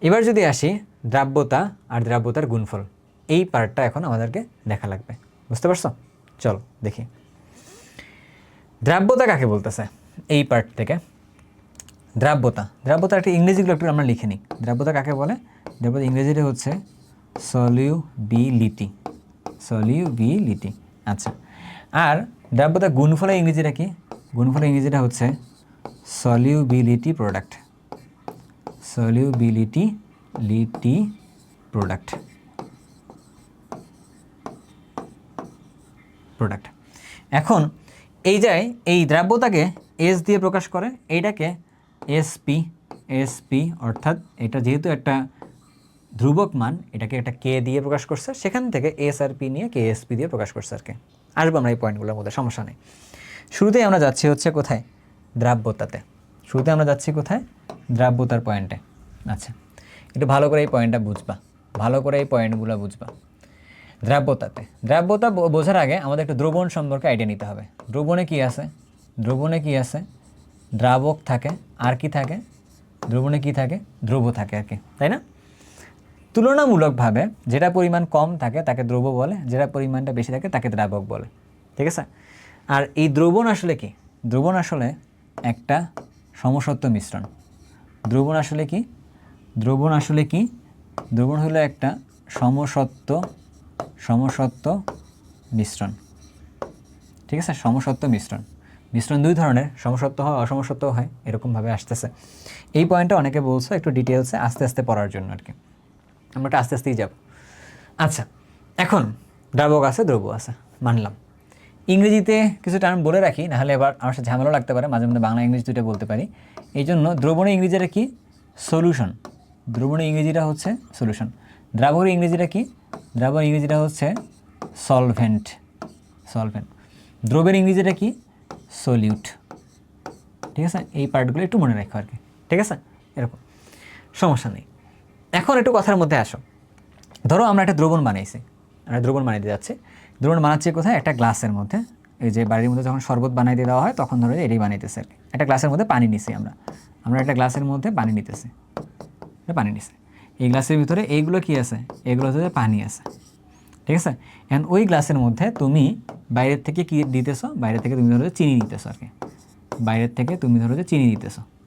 এবার যদি আসি দ্রাব্যতা আর দ্রাব্যতার গুণফল, এই পার্টটা এখন আমাদেরকে দেখা লাগবে, বুঝতে পারছো? চলো দেখি দ্রাব্যতা কাকে বলতেছে। এই পার্ট থেকে দ্রাব্যতা একটা ইংরেজিগুলো একটু আমরা লিখে নিই। দ্রাব্যতা কাকে বলে? দ্রাব্যতা ইংরেজিটা হচ্ছে সলিউবিলিটি। আচ্ছা, আর দ্রাব্যতা গুণফলের ইংরেজিটা কি? গুণফলের ইংরেজিটা হচ্ছে সলিউবিলিটি প্রোডাক্ট। এখন এই দ্রাব্যতাকে এস দিয়ে প্রকাশ করে, এইটাকে এসপি অর্থাৎ এটা যেহেতু একটা ধ্রুবক মান, এটাকে একটা কে দিয়ে প্রকাশ করছে, সেখান থেকে এস আর পি নিয়ে কে এসপি দিয়ে প্রকাশ করছে আর কি। আসবো আমরা এই পয়েন্টগুলোর মধ্যে, সমস্যা নেই। শুরুতেই আমরা যাচ্ছি হচ্ছে কোথায়? দ্রাব্যতাতে। শুরুতে আমরা যাচ্ছি কোথায়? দ্রাব্যতার পয়েন্টে। আচ্ছা, একটু ভালো করে এই পয়েন্টটা বুঝবা, ভালো করে এই পয়েন্টগুলো বুঝবা। দ্রাব্যতা বোঝার আগে আমাদের একটু দ্রবণ সম্পর্কে আইডিয়া নিতে হবে। দ্রবণে কি আছে? দ্রাবক থাকে, আর কি থাকে? দ্রবণে কি থাকে? দ্রব্য থাকে আর কি, তাই না? তুলনামূলকভাবে যেটা পরিমাণ কম থাকে তাকে দ্রব্য বলে, যেটা পরিমাণটা বেশি থাকে তাকে দ্রাবক বলে, ঠিক আছে? আর এই দ্রবণ আসলে কি? দ্রবণ আসলে একটা সমসত্ব মিশ্রণ। দ্রবণ হলো একটা সমসত্ব মিশ্রণ, ঠিক আছে? সমসত্ব মিশ্রণ দুই ধরনের, সমসত্ব হয়, অসমসত্ব হয়, এরকমভাবে আসতেছে। এই পয়েন্টটা অনেকে বলছো একটু ডিটেলসে আস্তে আস্তে পড়ার জন্য আর কি, আমরা একটু আস্তে আস্তেই যাব। আচ্ছা, এখন দ্রাবক আছে, দ্রব্য আছে, মানলাম। ইংরেজিতে কিছু টার্ম বলে রাখি, নাহলে এবার আমার সাথে ঝামেলা লাগতে পারে, মাঝে মধ্যে বাংলা ইংরেজি দুটো বলতে পারি। এই জন্য দ্রবণের ইংরেজিটা কি? সলিউশন। দ্রবণের ইংরেজিটা হচ্ছে সলিউশন। দ্রাবকের ইংরেজিটা কি? দ্রাবকের ইংরেজিটা হচ্ছে সলভেন্ট। দ্রবের ইংরেজিটা কি? সলিউট। ঠিক আছে, এই পার্টগুলো একটু মনে রাখো আর কি, ঠিক আছে? এরকম সমস্যা নেই। এখন একটু কথার মধ্যে আসো। ধরো আমরা একটা দ্রবণ বানাইছি, আমরা দ্রবণ বানাইতে যাচ্ছি। দ্রবণ বানাচ্ছি কোথায়? একটা গ্লাসের মধ্যে। এই যে বাড়ির মধ্যে যখন শরবত বানাইতে দেওয়া হয় তখন ধরো এটাই বানাইতেছে আর কি। একটা গ্লাসের মধ্যে পানি নিছি আমরা একটা গ্লাসের মধ্যে পানি নিতেছি, এই গ্লাসের ভিতরে এইগুলো কি আছে? এগুলো হচ্ছে পানি আছে, ঠিক আছে? এখন ওই গ্লাসের মধ্যে তুমি বাইরের থেকে কি দিতেছো? বাইরে থেকে তুমি ধরো চিনি নিতেছো আর কি,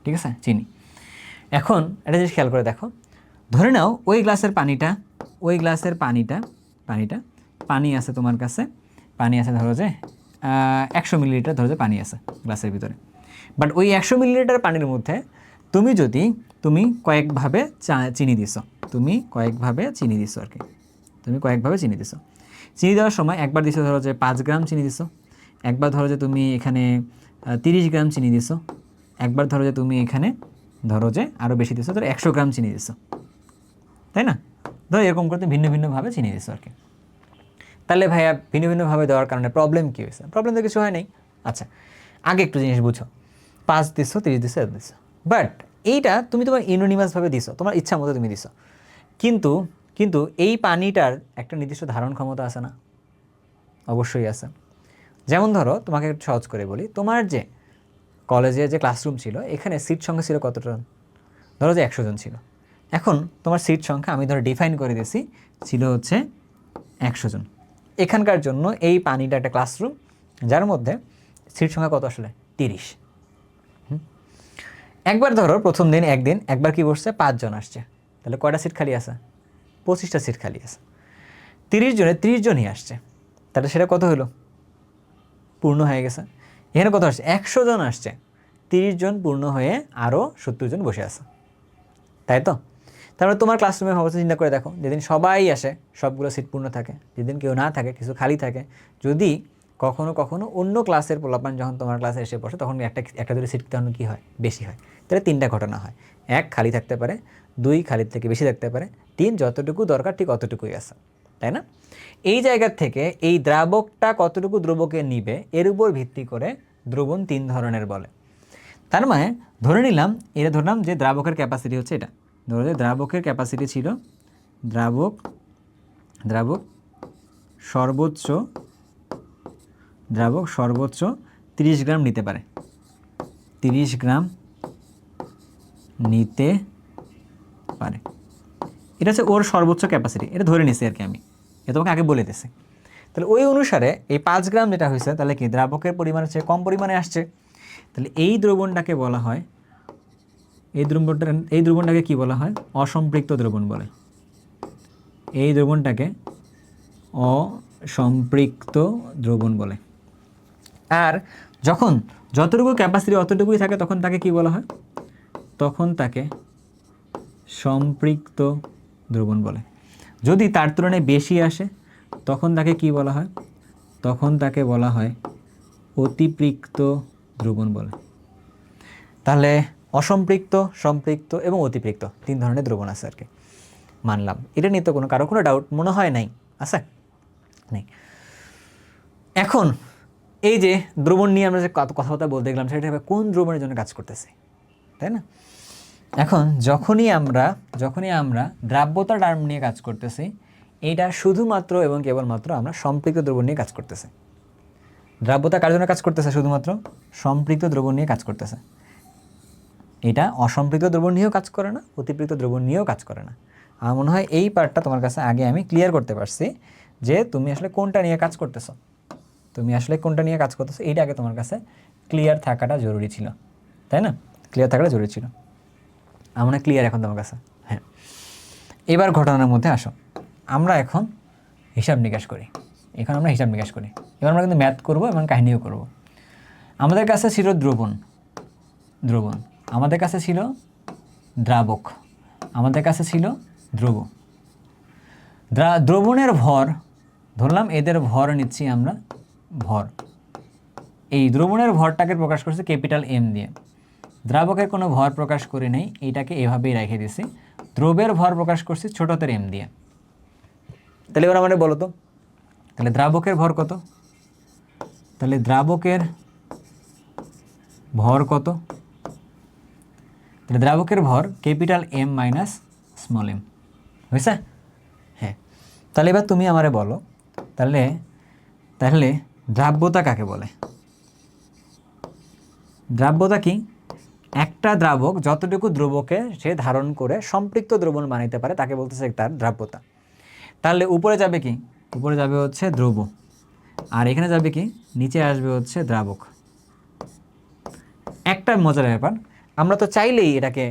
ঠিক আছে? চিনি। এখন একটা জিনিস খেয়াল করে দেখো, ধরে নাও ওই গ্লাসের পানি আছে তোমার কাছে, পানি আছে ধরো যে 100 মিলিলিটার ধরো যে পানি আছে গ্লাসের ভিতরে। বাট ওই 100 মিলিলিটার পানির মধ্যে তুমি কয়েকভাবে চিনি দিছো, আর কি। চিনি দেওয়ার সময় একবার দিছো ধরো যে 5 গ্রাম চিনি দিছো, একবার ধরো যে তুমি এখানে 30 গ্রাম চিনি দিছো, একবার ধরো যে তুমি এখানে ধরো যে আরও বেশি দিছো, ধরো 100 গ্রাম চিনি দিছো, তাই না? ধরো এরকম করতে ভিন্ন ভিন্নভাবে চিনি দিছো আর কি। তাহলে ভাইয়া ভিন্ন ভিন্নভাবে দেওয়ার কারণে প্রবলেম কী হয়েছে? প্রবলেম তো কিছু হয় নাই। আচ্ছা, আগে একটু জিনিস বুঝো, 5 দিছো, 30 দিছো, এত দিছো, বাট এইটা তুমি তোমার ইউনোনিমাসভাবে দিছো, তোমার ইচ্ছা মতো তুমি দিছো, কিন্তু এই পানিটার একটা নির্দিষ্ট ধারণ ক্ষমতা আছে না? অবশ্যই আছে। যেমন ধরো তোমাকে একটু সহজ করে বলি, তোমার যে কলেজে যে ক্লাসরুম ছিল, এখানে সিট সংখ্যা ছিল কতটা? ধরো যে 100 জন ছিল। এখন তোমার সিট সংখ্যা আমি ধরো ডিফাইন করে দিয়েছি ছিল হচ্ছে 100 জন। এখানকার জন্য এই পানিটা একটা ক্লাসরুম, যার মধ্যে সিট সংখ্যা কত আসলে? 30। একবার ধরো প্রথম দিন একবার কি বসছে? 5 জন আসছে, তাহলে কয়টা সিট খালি আছে? 25টা সিট খালি আছে। 30 জনে 30 জনই আসছে, তাহলে সেটা কত হলো? পূর্ণ হয়ে গেছে। এখানে কত আসছে? 100 জন আসছে, 30 জন পূর্ণ হয়ে আরও 70 জন বসে আছে, তাই তো? তারপরে তোমার ক্লাসরুমের অবস্থা চিন্তা করে দেখো, যেদিন সবাই আসে সবগুলো সিট পূর্ণ থাকে, যেদিন কেউ না থাকে কিছু খালি থাকে, যদি কখনো কখনো অন্য ক্লাসের পোলাপান যখন তোমার ক্লাসে এসে বসে তখন একটা দুটো সিট তখন কী হয়? বেশি হয়। তাহলে 3টা ঘটনা হয়, 1 খালি থাকতে পারে, 2 খালির থেকে বেশি থাকতে পারে, 3 যতটুকু দরকার ঠিক অতটুকুই আছে, তাই না? এই জায়গা থেকে এই দ্রাবকটা কতটুকু দ্রবকে নিবে এর উপর ভিত্তি করে দ্রবণ 3 ধরনের বলে। তার মানে ধরলাম যে দ্রাবকের ক্যাপাসিটি হচ্ছে এটা। ধরো যে দ্রাবকের ক্যাপাসিটি ছিল, দ্রাবক সর্বোচ্চ 30 গ্রাম নিতে পারে, 30 গ্রাম নিতে পারে। এটা হচ্ছে ওর সর্বোচ্চ ক্যাপাসিটি, এটা ধরে নিছি আর কি আমি, এটা তোমাকে আগে বলে দিছি। তাহলে ওই অনুসারে এই 5 গ্রাম যেটা হয়েছে তাহলে কি দ্রাবকের পরিমাণের চেয়ে কম পরিমাণে আসছে, তাহলে এই দ্রবণটাকে বলা হয়, এই দ্রবণটাকে কি বলা হয়? অসম্পৃক্ত দ্রবণ বলে। এই দ্রবণটাকে অসম্পৃক্ত দ্রবণ বলে। আর যখন যতটুকু ক্যাপাসিটি অতটুকুই থাকে তখন তাকে কি বলা হয়? তখন তাকে সম্পৃক্ত দ্রবণ বলে। যদি তার তুলনায় বেশি আসে তখন তাকে কি বলা হয়? তখন তাকে বলা হয় অতিপৃক্ত দ্রবণ বলে। তাহলে অসম্পৃক্ত, সম্পৃক্ত এবং অতিপৃক্ত 3 ধরনের দ্রবণ আছে আর কি, মানলাম। এটা নিয়ে তো কারো কোনো ডাউট মনে হয় নাই? আছে? নেই। এখন এই যে দ্রবণ নিয়ে আমরা যে কথাবার্তা বলতে গেলাম সেটা কোন দ্রবণের জন্য কাজ করতেছে, তাই না? এখন যখনই আমরা দ্রাব্যতা টার্ম নিয়ে কাজ করতেছি, এইটা শুধুমাত্র এবং কেবলমাত্র আমরা সম্পৃক্ত দ্রবণ নিয়ে কাজ করতেছে। দ্রাব্যতা কার জন্য কাজ করতেছে? শুধুমাত্র সম্পৃক্ত দ্রবণ নিয়ে কাজ করতেছে। এটা অসম্পৃক্ত দ্রবণ নিয়েও কাজ করে না, অতিপৃক্ত দ্রবণ নিয়েও কাজ করে না। আমার মনে হয় এই পার্টটা তোমার কাছে আগে আমি ক্লিয়ার করতে পারছি যে তুমি আসলে কোনটা নিয়ে কাজ করতেছো, এইটা আগে তোমার কাছে ক্লিয়ার থাকাটা জরুরি ছিল, তাই না? ক্লিয়ার থাকাটা জরুরি ছিল। আমার মনে হয় ক্লিয়ার এখন তোমার কাছে। হ্যাঁ, এবার ঘটনার মধ্যে আসো। আমরা এখন হিসাব নিকাশ করি। এবার আমরা কিন্তু ম্যাথ করবো এবং কাহিনীও করব। আমাদের কাছে ছিল দ্রবণ, আমাদের কাছে ছিল দ্রাবক, আমাদের কাছে ছিল দ্রব। দ্রবণের ভর ধরলাম, এদের ভর নিচ্ছি আমরা ভর। এই দ্রবণের ভরটাকে প্রকাশ করছি ক্যাপিটাল এম দিয়ে। দ্রাবকের কোনো ভর প্রকাশ করি নাই, এইটাকে এভাবেই রেখে দিছি। দ্রবের ভর প্রকাশ করছি ছোটদের এম দিয়ে। তাহলে এবার আমাদের বলো তো, তাহলে দ্রাবকের ভর কত? তাহলে দ্রাবকের ভর কত? তাহলে দ্রাবকের ভর capital M minus small M, হয়েছে? হ্যাঁ। তাহলে এবার তুমি আমারে বলো, তাহলে দ্রাব্যতা কাকে বলে? দ্রাব্যতা কি? একটা দ্রাবক যতটুকু দ্রবকে সে ধারণ করে সম্পৃক্ত দ্রবণ বানাইতে পারে তাকে বলতেছে তার দ্রাব্যতা। তাহলে উপরে যাবে কি? উপরে যাবে হচ্ছে দ্রব, আর এখানে যাবে কি? নিচে আসবে হচ্ছে দ্রাবক। একটা মজার ব্যাপার, আমরা তো চাইলেই এটাকে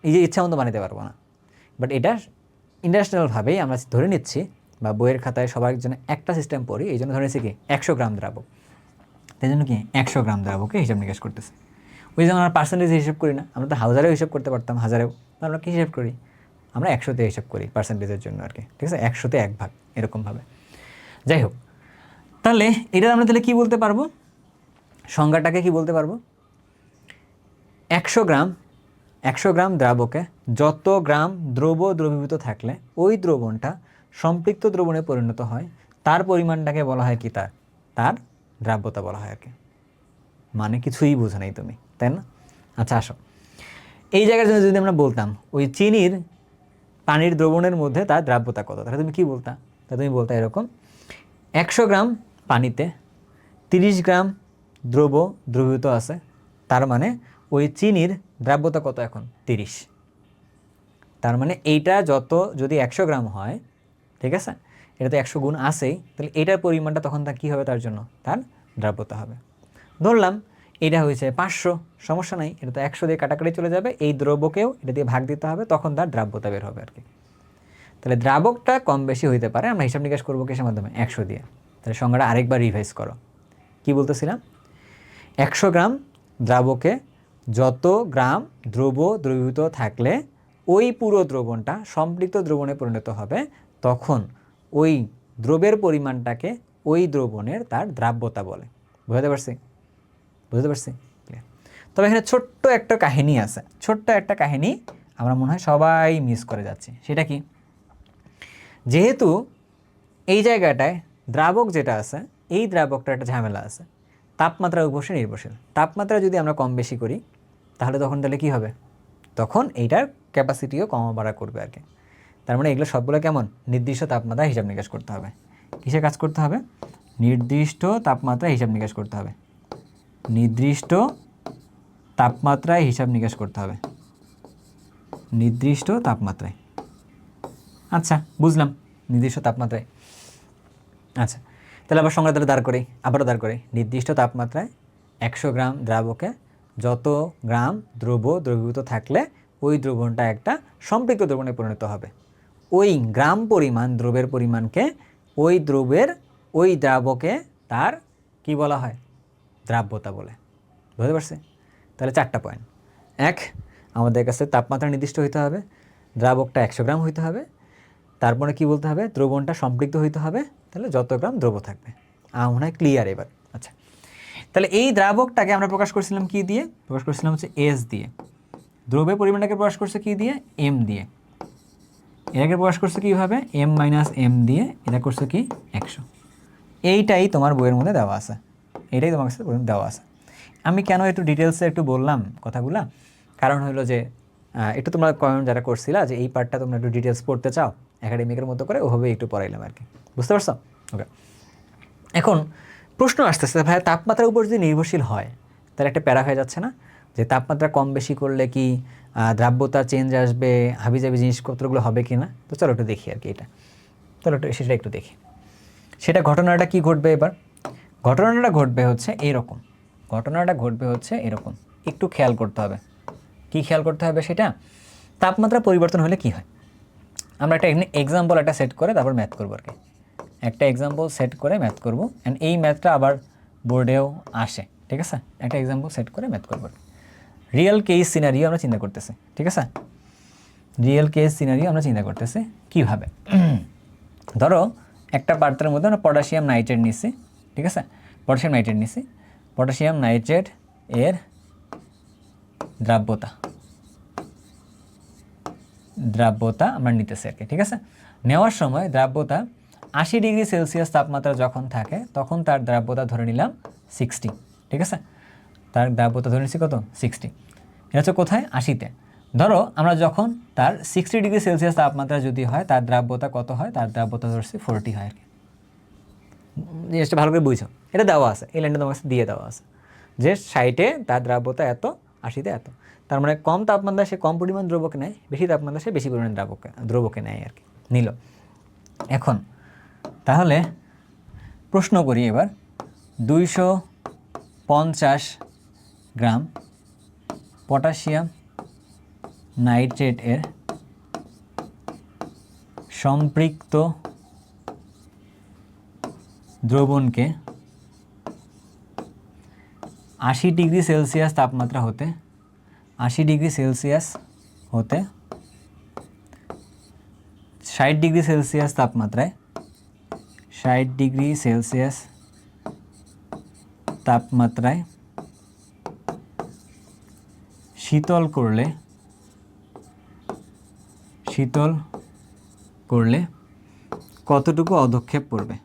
এই যে ইচ্ছা মতো বানাতে পারবো না, বাট এটা ইন্টারন্যাশনালভাবেই আমরা ধরে নিচ্ছি, বা বইয়ের খাতায় সবার জন্য একটা সিস্টেম পড়ি, এই জন্য ধরে নিচ্ছি কি 100 গ্রাম দ্রাবক। তাই জন্য কি 100 গ্রাম দ্রাবকে হিসাব নিকাশ করতেছে। ওই জন্য আমরা পার্সেন্টেজ হিসাব করি না, আমরা তো হাজারেও হিসাব করতে পারতাম, হাজারেও। আমরা কি হিসাব করি? আমরা 100তে হিসাব করি পার্সেন্টেজের জন্য আর কি, ঠিক আছে? 100তে 1 ভাগ এরকমভাবে। যাই হোক, তাহলে এটা আমরা তাহলে কী বলতে পারবো? সংজ্ঞাটাকে কি বলতে পারবো? 100 গ্রাম দ্রাবকে যত গ্রাম দ্রবীভূত থাকলে ওই দ্রবণটা সম্পৃক্ত দ্রবণে পরিণত হয়, তার পরিমাণটাকে বলা হয় কি? তার দ্রাব্যতা বলা হয় আর কি। মানে কিছুই বোঝো নাই তুমি, তাই না? আচ্ছা আসো, এই জায়গার জন্য যদি আমরা বলতাম ওই চিনির পানির দ্রবণের মধ্যে তার দ্রাব্যতা কত, তাহলে তুমি কি বলতা? তাহলে তুমি বলতা এরকম, 100 গ্রাম পানিতে 30 গ্রাম দ্রবীভূত আছে, তার মানে ওই চিনির দ্রাব্যতা কত এখন? 30। তার মানে এইটা যদি 100 গ্রাম হয়, ঠিক আছে, এটা তো 100 গুণ আছেই, তাহলে এটার পরিমাণটা তখন তার কী হবে? তার জন্য তার দ্রাব্যতা হবে। ধরলাম এটা হয়েছে 500, সমস্যা নাই, এটা তো 100 দিয়ে কাটাকাটি চলে যাবে, এই দ্রব্যকেও এটা দিয়ে ভাগ দিতে হবে, তখন তার দ্রাব্যতা বের হবে আর কি। তাহলে দ্রাবকটা কম বেশি হইতে পারে, আমরা হিসাব নিকাশ করবো কিসের মাধ্যমে? 100 দিয়ে। তাহলে সংজ্ঞাটা আরেকবার রিভাইজ করো। কি বলতেছিলাম? 100 গ্রাম দ্রাবকে যত গ্রাম দ্রবীভূত থাকলে ওই পুরো দ্রবণটা সম্পৃক্ত দ্রবণে পরিণত হবে, তখন ওই দ্রবের পরিমাণটাকে ওই দ্রবণের তার দ্রাব্যতা বলে। বুঝতে পারছি? তবে এখানে ছোট্ট একটা কাহিনী আছে, আমরা মনে হয় সবাই মিস করে যাচ্ছি। সেটা কি? যেহেতু এই জায়গাটায় দ্রাবক যেটা আছে, এই দ্রাবকটার একটা ঝামেলা আছে, তাপমাত্রার উপর নির্ভরশীল। তাপমাত্রা যদি আমরা কম বেশি করি তাহলে কি হবে? তখন এইটার ক্যাপাসিটিও কম বাড়া করবে আর কি। তার মানে এগুলো সবগুলো কেমন? নির্দিষ্ট তাপমাত্রা হিসাব নিকাশ করতে হবে। কিসে কাজ করতে হবে? নির্দিষ্ট তাপমাত্রায় হিসাব নিকাশ করতে হবে। নির্দিষ্ট তাপমাত্রায় হিসাব নিকাশ করতে হবে। আচ্ছা বুঝলাম, নির্দিষ্ট তাপমাত্রায়। আচ্ছা তাহলে আবার সংজ্ঞা দাঁড় করি, আবারও দাঁড় করি। নির্দিষ্ট তাপমাত্রায় 100 গ্রাম দ্রাবকে যত গ্রাম দ্রবীভূত থাকলে ওই দ্রবণটা একটা সম্পৃক্ত দ্রবণে পরিণত হবে। ওই গ্রাম পরিমাণ দ্রবের পরিমাণকে ওই দ্রাবকে তার কি বলা হয়? দ্রাব্যতা বলে। বুঝতে পারছি? তাহলে 4টা পয়েন্ট। 1, আমাদের কাছে তাপমাত্রা নির্দিষ্ট হইতে হবে, দ্রাবকটা 100 গ্রাম হইতে হবে, তারপরে কি বলতে হবে? দ্রবণটা সম্পৃক্ত হইতে হবে, তাহলে যত গ্রাম দ্রব্য থাকবে। মনে হয় ক্লিয়ার এবার। আচ্ছা তাহলে এই দ্রাবকটাকে আমরা প্রকাশ করছিলাম কি দিয়ে? প্রকাশ করছিলাম হচ্ছে এস দিয়ে। দ্রব্যের পরিমাণটাকে প্রকাশ করছে কি দিয়ে? এম দিয়ে। এটাকে প্রকাশ করছে কীভাবে? এম মাইনাস এম দিয়ে। এটা করছে কি? 100। এইটাই তোমার বইয়ের মধ্যে দেওয়া আছে, এটাই তোমার কাছে দেওয়া আছে। আমি কেন একটু ডিটেলসে একটু বললাম কথাগুলা, কারণ হলো যে একটু তোমরা কমেন্ট যারা করছিলা যে এই পার্টটা তোমরা একটু ডিটেলস পড়তে চাও একাডেমিকের মতো করে, ওভাবে একটু পড়াইলাম আর কি। বুঝতে পারছো? ওকে, এখন প্রশ্ন আসতেছে, ভাই তাপমাত্রার উপর যদি নির্ভরশীল হয় তাহলে একটা প্যারা হয়ে যাচ্ছে না? যে তাপমাত্রা কম বেশি করলে কি দ্রাব্যতা চেঞ্জ আসবে, হাবিজাবি জিনিসপত্রগুলো হবে কি না? তো চলো একটু দেখি আর কি এটা। চলো সেটা একটু দেখি। সেটা ঘটনাটা কি ঘটবে এবার? ঘটনাটা ঘটবে হচ্ছে এরকম। একটু খেয়াল করতে হবে। কি খেয়াল করতে হবে সেটা? তাপমাত্রা পরিবর্তন হলে কি হয়? আমরা একটা এক্সাম্পল সেট করে তারপর ম্যাথ করবো আর কি। একটা এক্সাম্পল সেট করে ম্যাথ করবো, অ্যান্ড এই ম্যাথটা আবার বোর্ডেও আসে, ঠিক আছে? একটা এক্সাম্পল সেট করে ম্যাথ করবো। রিয়েল কেস সিনারিও আমরা চিন্তা করতেছি, ঠিক আছে? কীভাবে? ধরো একটা পাত্রের মধ্যে আমরা পটাশিয়াম নাইট্রেট নিছি, ঠিক আছে? পটাশিয়াম নাইট্রেট এর দ্রাব্যতা আমরা নিতেছি আর কি, ঠিক আছে? নেওয়ার সময় দ্রাব্যতা 80 ডিগ্রি সেলসিয়াস তাপমাত্রা যখন থাকে তখন তার দ্রাব্যতা ধরে নিলাম 60, ঠিক আছে? তার দ্রাব্যতা ধরে নিচ্ছি কত? 60। এটা হচ্ছে কোথায়? 80-তে। ধরো আমরা যখন তার 60 ডিগ্রি সেলসিয়াস তাপমাত্রা যদি হয়, তার দ্রাব্যতা কত হয়? তার দ্রাব্যতা ধরছি 40 হয় আর কি। জিনিসটা ভালো করে বুঝো, এটা দেওয়া আছে, এই লাইনটা তোমার কাছে দিয়ে দেওয়া আছে যে 60-এ তার দ্রাব্যতা এত, 80-তে এত। তার মানে কম তাপমাত্রায় সে কম পরিমাণ দ্রব্যকে নেয়, বেশি তাপমাত্রায় সে বেশি পরিমাণ দ্রব্যকে নেয় আর কি, নিল। এখন তাহলে প্রশ্ন করি এবার, 250 গ্রাম পটাশিয়াম নাইট্রেট এর সম্পৃক্ত দ্রবণকে 80 ডিগ্রি সেলসিয়াস তাপমাত্রা হতে 60 ডিগ্রি সেলসিয়াস তাপমাত্রায় 60 ডিগ্রি সেলসিয়াস তাপমাত্রায় শীতল করলে কতটুকু অধক্ষেপ পড়বে?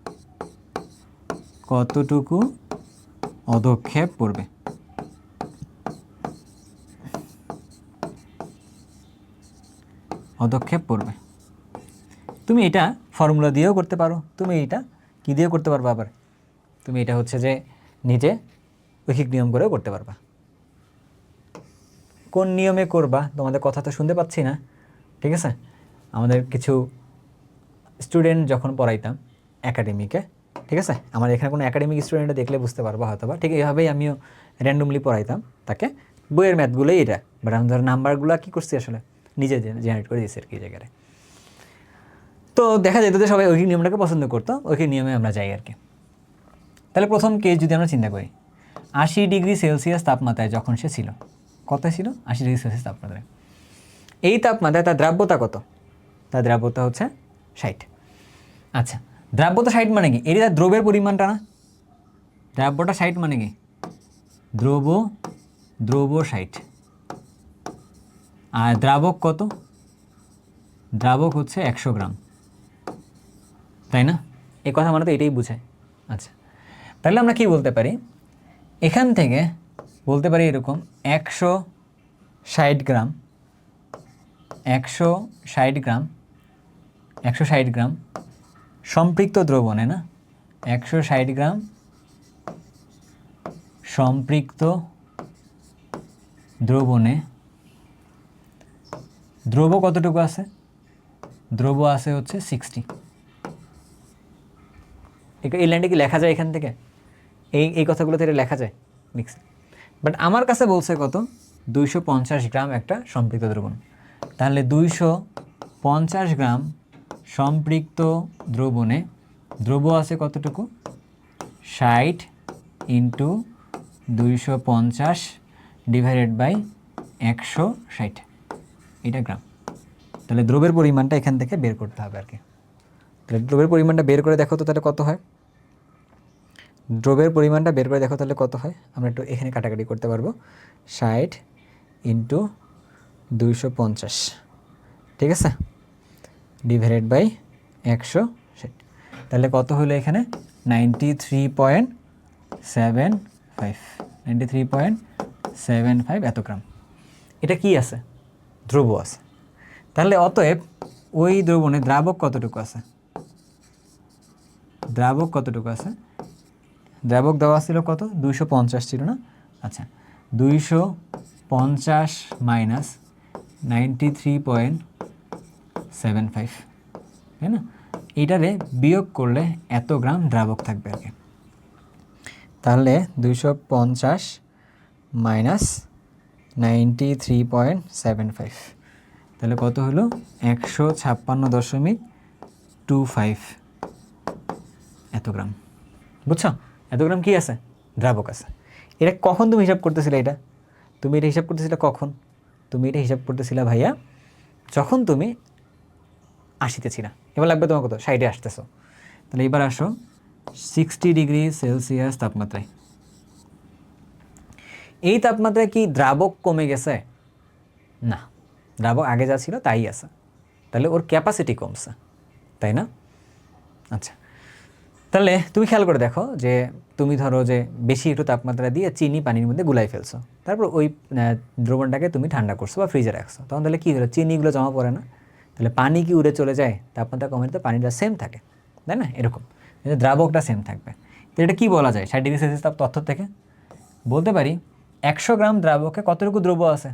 তুমি এটা ফর্মুলা দিয়েও করতে পারো, তুমি এটা কি দিয়েও করতে পারবা, আবার তুমি এটা হচ্ছে যে নিজে ঐকিক নিয়ম করেও করতে পারবা। কোন নিয়মে করবা তোমাদের কথা তো শুনতে পাচ্ছি না, ঠিক আছে? আমাদের কিছু স্টুডেন্ট যখন পড়াইতাম একাডেমিকে, ঠিক আছে? আমার এখানে কোনো একাডেমিক স্টুডেন্টটা দেখলে বুঝতে পারবো হয়তো বা, ঠিক এইভাবেই আমিও র্যান্ডমলি পড়াইতাম তাকে। বইয়ের ম্যাথগুলোই এটা, বাট আমি ধর নাম্বারগুলো কী করছি আসলে নিজে জেনারেট করে দিয়েছি আর কি জায়গায়। তো দেখা যেত যে সবাই ঐকিক নিয়মটাকে পছন্দ করতো, ঐকিক নিয়মে আমরা যাই আর কি। তাহলে প্রথম কেস যদি আমরা চিন্তা করি, 80 ডিগ্রি সেলসিয়াস তাপমাত্রায় যখন সে ছিল, কত ছিল? 80 ডিগ্রি সেলসিয়াস তাপমাত্রায়। এই তাপমাত্রায় তার দ্রাব্যতা কত? তার দ্রাব্যতা হচ্ছে 60। আচ্ছা, দ্রাব্যতা 60 মানে কি? এর দ্রব্যের পরিমাণটা না, দ্রাব্যটা 60 মানে কি? দ্রব্য 60। আর দ্রাবক কত? দ্রাবক হচ্ছে 100 গ্রাম, তাই না? এই কথা মানে তো এটাই বোঝায়। আচ্ছা, তাহলে আমরা কি বলতে পারি? এখান থেকে বলতে পারি এরকম 160 গ্রাম সম্পৃক্ত দ্রবণে, না 160 গ্রাম সম্পৃক্ত দ্রবণে দ্রব্য কতটুকু আছে? দ্রব্য আছে হচ্ছে 60। এই লাইনটা কি লেখা যায় এখান থেকে? এই কথাগুলো থেকে লেখা যায় মিক্স। বাট আমার কাছে বলছে কত, 250 গ্রাম একটা সম্পৃক্ত দ্রবণ। তাহলে 250 গ্রাম সম্পৃক্ত দ্রবণে দ্রব্য আছে কতটুকু, 60 ইন্টু 250 ডিভাইডেড বাই 160, এটা গ্রাম। তাহলে দ্রব্যের পরিমাণটা এখান থেকে বের করতে হবে আর কি। তাহলে দ্রব্যের পরিমাণটা বের করে দেখো তো তাহলে কত হয়। দ্রব্যের পরিমাণটা বের করে দেখো তাহলে কত হয়। আমরা একটু এখানে কাটাকাটি করতে পারবো। 60 ইন্টু 250, ঠিক আছে, ডিভাইডেড বাই 160। তাহলে কত হলো এখানে, 93.75 এত গ্রাম। এটা কি আছে, দ্রব্য আছে। তাহলে অতএব ওই দ্রবণে দ্রাবক কতটুকু আছে, দ্রাবক কতটুকু আছে, দ্রাবক দেওয়া ছিল কত, 250 ছিল না? আচ্ছা, 250 মাইনাস 93.75, তাই না? এটারে বিয়োগ করলে এত গ্রাম দ্রাবক থাকবে আর কি। তাহলে 250 মাইনাস 93.75, তাহলে কত হলো, 156.25 এত গ্রাম। বুঝছো, এত গ্রাম কি আছে, দ্রাবক আছে। এটা কখন তুমি হিসাব করতেছিলে, তুমি এটা হিসাব করতেছিলে কখন? তুমি এটা হিসাব করতেছিলা ভাইয়া যখন তুমি 80-তে ছিলা। এবার লাগবে তোমার কত, 60-এ আসতেছো। তাহলে এবার আসো 60 ডিগ্রি সেলসিয়াস তাপমাত্রায়। এই তাপমাত্রায় কি দ্রাবক কমে গেছে? না, দ্রাবক আগে যা ছিল তাই আছে। তাহলে ওর ক্যাপাসিটি কমছে, তাই না? আচ্ছা, তাহলে তুমি খেয়াল করে দেখো যে তুমি ধরো যে বেশি একটু তাপমাত্রা দিয়ে চিনি পানির মধ্যে গুলাই ফেলছো, তারপর ওই দ্রবণটাকে তুমি ঠান্ডা করছো বা ফ্রিজে রাখছো, তখন তাহলে কী হলো, চিনিগুলো জমা পড়ে না? তাহলে পানি কি উড়ে চলে যায়? তাপমাত্রা কমে তো পানিটা সেম থাকে, তাই না? এরকম কিন্তু দ্রাবকটা সেম থাকবে। তো এটা কী বলা যায় 60 ডিগ্রি সেলসিয়াস তাপ তথ্য থেকে? বলতে পারি 100 গ্রাম দ্রাবকে কতটুকু দ্রব্য আছে,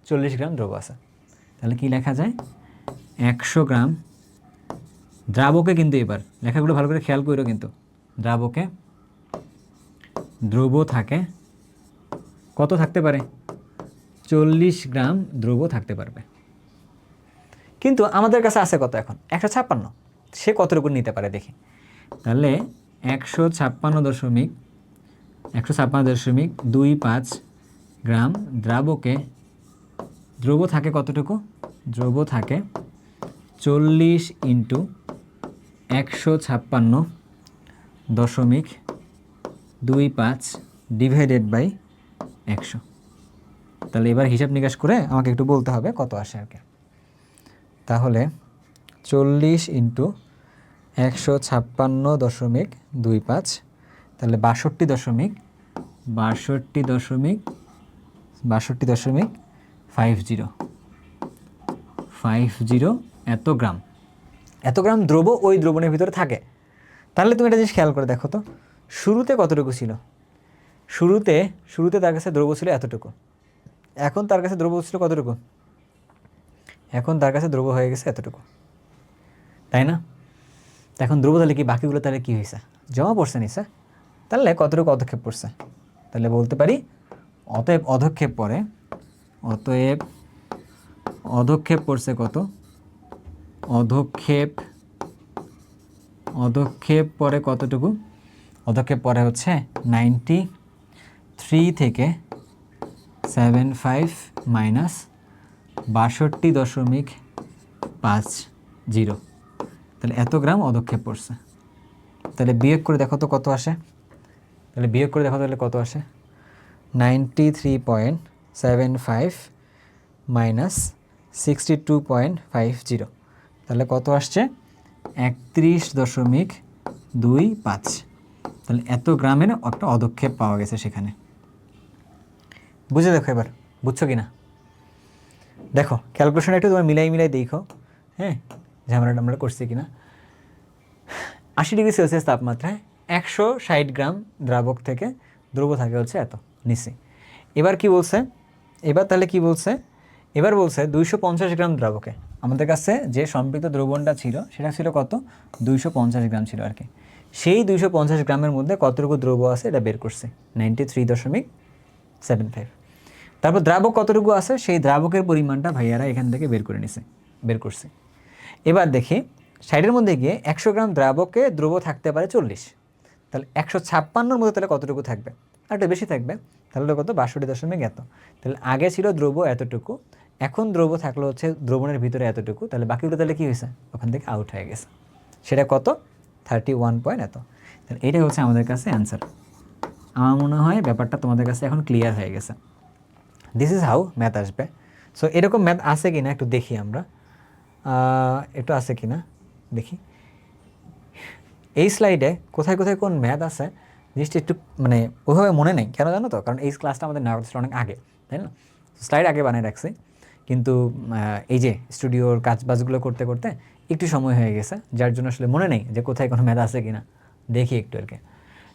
40 গ্রাম দ্রব্য আছে। তাহলে কি লেখা যায়, 100 গ্রাম দ্রাবকে, কিন্তু এবার লেখাগুলো ভালো করে খেয়াল করো, কিন্তু দ্রাবকে দ্রব্য থাকে কত থাকতে পারে, 40 গ্রাম দ্রব্য থাকতে পারবে। কিন্তু আমাদের কাছে আছে কত এখন, 156। সে কতটুকু নিতে পারে দেখি। তাহলে 156.25 গ্রাম দ্রাবকে দ্রব্য থাকে কতটুকু, দ্রব্য থাকে 40 ইন্টু 156.25 ডিভাইডেড বাই 100। তাহলে এবার হিসাব নিকাশ করে আমাকে একটু বলতে হবে কত আসে আর কি। তাহলে 40 ইন্টু 156.25, তাহলে 62.50 এত গ্রাম। এত গ্রাম দ্রব্য ওই দ্রবণের ভিতরে থাকে। তাহলে তুমি একটা জিনিস খেয়াল করে দেখো তো, শুরুতে কতটুকু ছিল, শুরুতে তার কাছে দ্রব্য ছিল এতটুকু, এখন তার কাছে দ্রব্য ছিল কতটুকু, এখন তার কাছে দ্রব্য হয়ে গেছে এতটুকু, তাই না? এখন দ্রব্য তাহলে কি, বাকিগুলো তাহলে কী হয়েছে, জমা পড়ছে নিছে। তাহলে কতটুকু অধক্ষেপ পড়ছে, তাহলে বলতে পারি অতএব অধক্ষেপ পড়ছে কত, অধক্ষেপ পরে কতটুকু, অধক্ষেপ পরে হচ্ছে 93 থেকে 75 মাইনাস 62.50, তাহলে এত গ্রাম অধক্ষেপ পড়ছে। তাহলে বিয়োগ করে দেখো তো কত আসে, তাহলে কত আসে, 93.75 মাইনাস 62.50, তাহলে কত আসছে, 31.25। তাহলে এত গ্রামের একটা অধক্ষেপ পাওয়া গেছে সেখানে। বুঝে দেখো এবার, বুঝছো কি না? দেখো ক্যালকুলেশন একটু তোমার মিলাই দেখো, হ্যাঁ, ঝামেলাটা আমরা করছি কিনা। 80 ডিগ্রি সেলসিয়াস তাপমাত্রায় 160 গ্রাম দ্রাবক থেকে দ্রব্য থাকে হচ্ছে এত নিচে। এবার কি বলছে, এবার তাহলে কি বলছে, এবার বলছে 250 গ্রাম দ্রাবকে আমাদের কাছে যে সম্পৃক্ত দ্রবণটা ছিল সেটা ছিল কত, 250 গ্রাম ছিল আর কি। সেই 250 গ্রামের মধ্যে কতটুকু দ্রব্য আছে এটা বের করছে 93.75। তারপর দ্রাবক কতটুকু আছে সেই দ্রাবকের পরিমাণটা ভাইয়ারা এখান থেকে বের করছে। এবার দেখি সাইডের মধ্যে গিয়ে 100 গ্রাম দ্রাবকে দ্রব্য থাকতে পারে 40, তাহলে 156-র মধ্যে তাহলে কতটুকু থাকবে, আর একটু বেশি থাকবে, তাহলে কত 62 এত। তাহলে আগে ছিল দ্রব্য এতটুকু, এখন দ্রব্য থাকলো হচ্ছে দ্রবণের ভিতরে এতটুকু, তাহলে বাকিগুলো তাহলে কী হয়েছে, ওখান থেকে আউট হয়ে গেছে। সেটা কত 31 পয়েন্ট এত। তাহলে এটাই হচ্ছে আমাদের কাছে অ্যান্সার। আমার মনে হয় ব্যাপারটা তোমাদের কাছে এখন ক্লিয়ার হয়ে গেছে। দিস ইজ হাউ ম্যাথ আসবে। সো এরকম ম্যাথ আছে কি না একটু দেখি আমরা, একটু আছে কি না দেখি। এই স্লাইডে কোথায় কোথায় কোন ম্যাথ আছে জিনিসটা একটু মানে ওইভাবে মনে নেই, কেন জানো তো, কারণ এই ক্লাসটা আমাদের নেওয়া হচ্ছে অনেক আগে, তাই না? স্লাইড আগে বানিয়ে রাখছি, কিন্তু এই যে স্টুডিওর কাজবাজগুলো করতে করতে একটু সময় হয়ে গেছে, যার জন্য আসলে মনে নেই যে কোথায় কোনো ম্যাথ আছে কি না। দেখি একটু আর কি।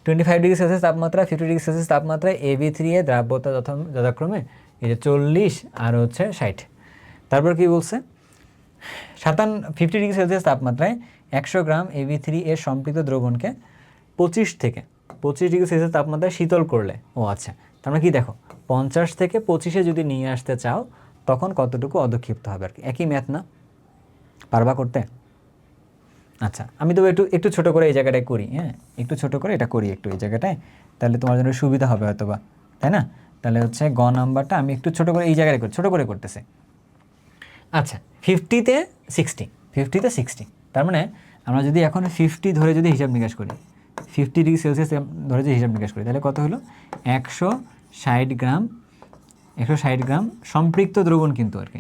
25 ডিগ্রি সেলসিয়াস তাপমাত্রা, 50 ডিগ্রি সেলসিয়াস তাপমাত্রায় AB3 এ দ্রাব্যতা যথাক্রমে এই যে 40 আর হচ্ছে 60। তারপর কি বলছে, 50 ডিগ্রি সেলসিয়াস তাপমাত্রায় 100 গ্রাম AB3 এর সম্পৃক্ত দ্রবণকে 25 ডিগ্রি সেলসিয়াস তাপমাত্রায় শীতল করলে, ও আচ্ছা, তার মানে কি দেখো 50 থেকে 25-এ যদি নিয়ে আসতে চাও তখন কতটুকু অধক্ষিপ্ত হবে আর কি। একই ম্যাথ না, পারবা করতে? আচ্ছা, আমি তো একটু ছোট করে এই জায়গাটায় করি, হ্যাঁ একটু ছোট করে এটা করি একটু এই জায়গাটায়, তাহলে তোমার জন্য সুবিধা হবে হয়তো বা, তাই না? তাহলে হচ্ছে গ নাম্বারটা আমি একটু ছোট করে এই জায়গায় ছোট করে করতেছি। আচ্ছা, 50-তে 60, তার মানে আমরা যদি এখন 50 ধরে যদি হিসাব নিকাশ করি, 50 ডিগ্রি সেলসিয়াস ধরে যদি হিসাব নিকাশ করি, তাহলে কত হলো 160 গ্রাম সম্পৃক্ত দ্রবণ কিন্তু আর কি।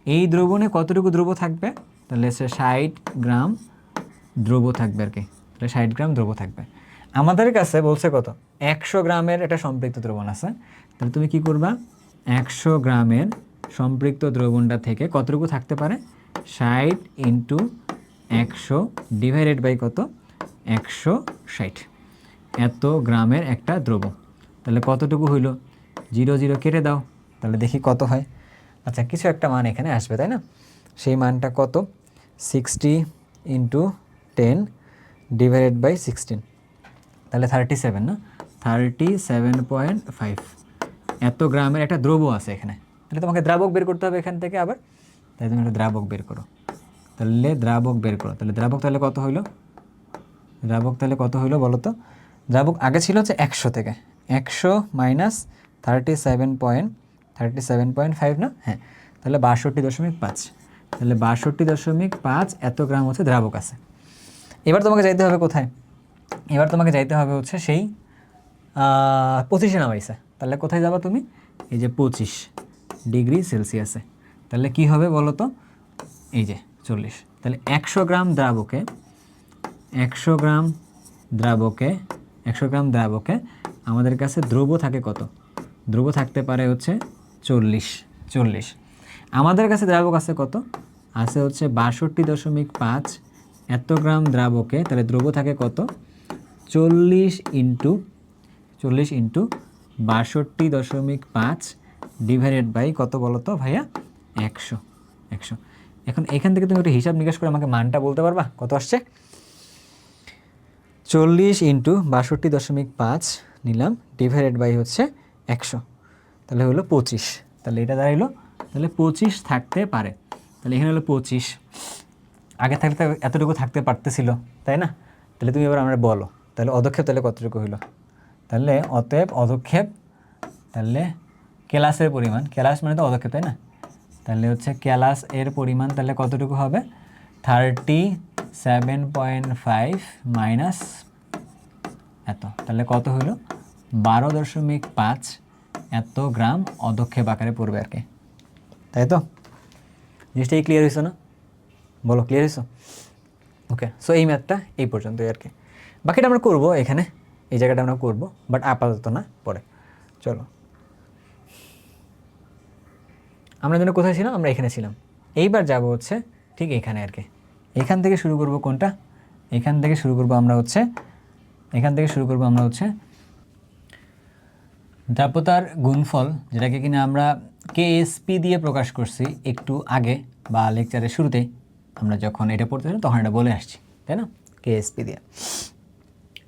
এই দ্রবণে কতটুকু দ্রব্য থাকবে, তাহলে 60 গ্রাম দ্রব্য থাকবে আর কি, তাহলে 60 গ্রাম দ্রব্য থাকবে। আমাদের কাছে বলছে কত, 100 গ্রামের একটা সম্পৃক্ত দ্রবণ আছে, তাহলে তুমি কি করবা, 100 গ্রামের সম্পৃক্ত দ্রবণটা থেকে কতটুকু থাকতে পারে, 60 ইন্টু 100 ডিভাইডেড বাই কত, 160, এত গ্রামের একটা দ্রব্য। তাহলে কতটুকু হইল, 0 কেটে দাও, তাহলে দেখি কত হয়। আচ্ছা, কিছু একটা মান এখানে আসবে, তাই না? সেই মানটা কত, 60 ইন্টু 10 ডিভাইডেড বাই 16, তাহলে 37 না, 37.5 এত গ্রামের একটা দ্রব্য আছে এখানে। তাহলে তোমাকে দ্রাবক বের করতে হবে এখান থেকে আবার, তাই তুমি একটা দ্রাবক বের করো। তাহলে দ্রাবক বের করো, তাহলে দ্রাবক তাহলে কত হইলো বলো তো? দ্রাবক আগে ছিল হচ্ছে 100 থেকে, 100 মাইনাস 37.5 না, হ্যাঁ, তাহলে 62.5, তাহলে 62.5 এত গ্রাম হচ্ছে দ্রাবক আছে। এবার তোমাকে যাইতে হবে কোথায়, এবার তোমাকে যাইতে হবে হচ্ছে সেই 25-এ নামাইছে, তাহলে কোথায় যাবা তুমি, এই যে 25 ডিগ্রি সেলসিয়াসে, তাহলে কি হবে বলো তো, এই যে 40, তাহলে 100 গ্রাম দ্রাবকে আমাদের কাছে দ্রব্য থাকে কত, দ্রব্য থাকতে পারে হচ্ছে 40। আমাদের কাছে দ্রাবক আছে কত, আছে হচ্ছে 62.5 এত গ্রাম দ্রাবকে, তাহলে দ্রব্য থাকে কত, 40 ইন্টু 62.5 ডিভাইডেড বাই কত বলো তো ভাইয়া, 100। এখন এখান থেকে তুমি একটা হিসাব নিকাশ করে আমাকে মানটা বলতে পারবা কত আসছে। 40 ইন্টু 62.5 নিলাম ডিভাইডেড বাই হচ্ছে 100, তাহলে হলো 25, তাহলে এটা দাঁড়াইলো, তাহলে 25 থাকতে পারে। তাহলে এখানে হলো 25, আগে থাকতে এতটুকু থাকতে পারতেছিল, তাই না? তাহলে তুমি এবার আমরা বলো, তাহলে অধক্ষেপ তাহলে কতটুকু হইলো, তাহলে অতএব অধক্ষেপ, তাহলে ক্যালাসের পরিমাণ, ক্যালাস মানে তো অধক্ষেপ, তাই না? তাহলে হচ্ছে ক্যালাস এর পরিমাণ তাহলে কতটুকু হবে, 37.5 মাইনাস এত, তাহলে কত হলো 12.5 এত গ্রাম অধক্ষেপ আকারে পড়বে আর কি, তাই তো? জিনিসটা ক্লিয়ার হয়েছে না, বলো ক্লিয়ার হয়েছে? ওকে, সো এই ম্যাথটা এই পর্যন্তই আর কি, বাকিটা আমরা করবো এখানে, এই জায়গাটা আমরা করবো, বাট আপাতত না, পরে। চলো, আমরা যেন কোথায় ছিলাম, আমরা এখানে ছিলাম, এইবার যাব হচ্ছে ঠিক এখানে আর কি। এখান থেকে শুরু করব কোনটা, এখান থেকে শুরু করব আমরা হচ্ছে দ্রাব্যতার গুণফল, যেটাকে কিনা আমরা কেএসপি দিয়ে প্রকাশ করছি একটু আগে, বা লেকচারের শুরুতেই আমরা যখন এটা পড়তেছিলাম তখন এটা বলে আসছি, তাই না, কেএসপি দিয়ে।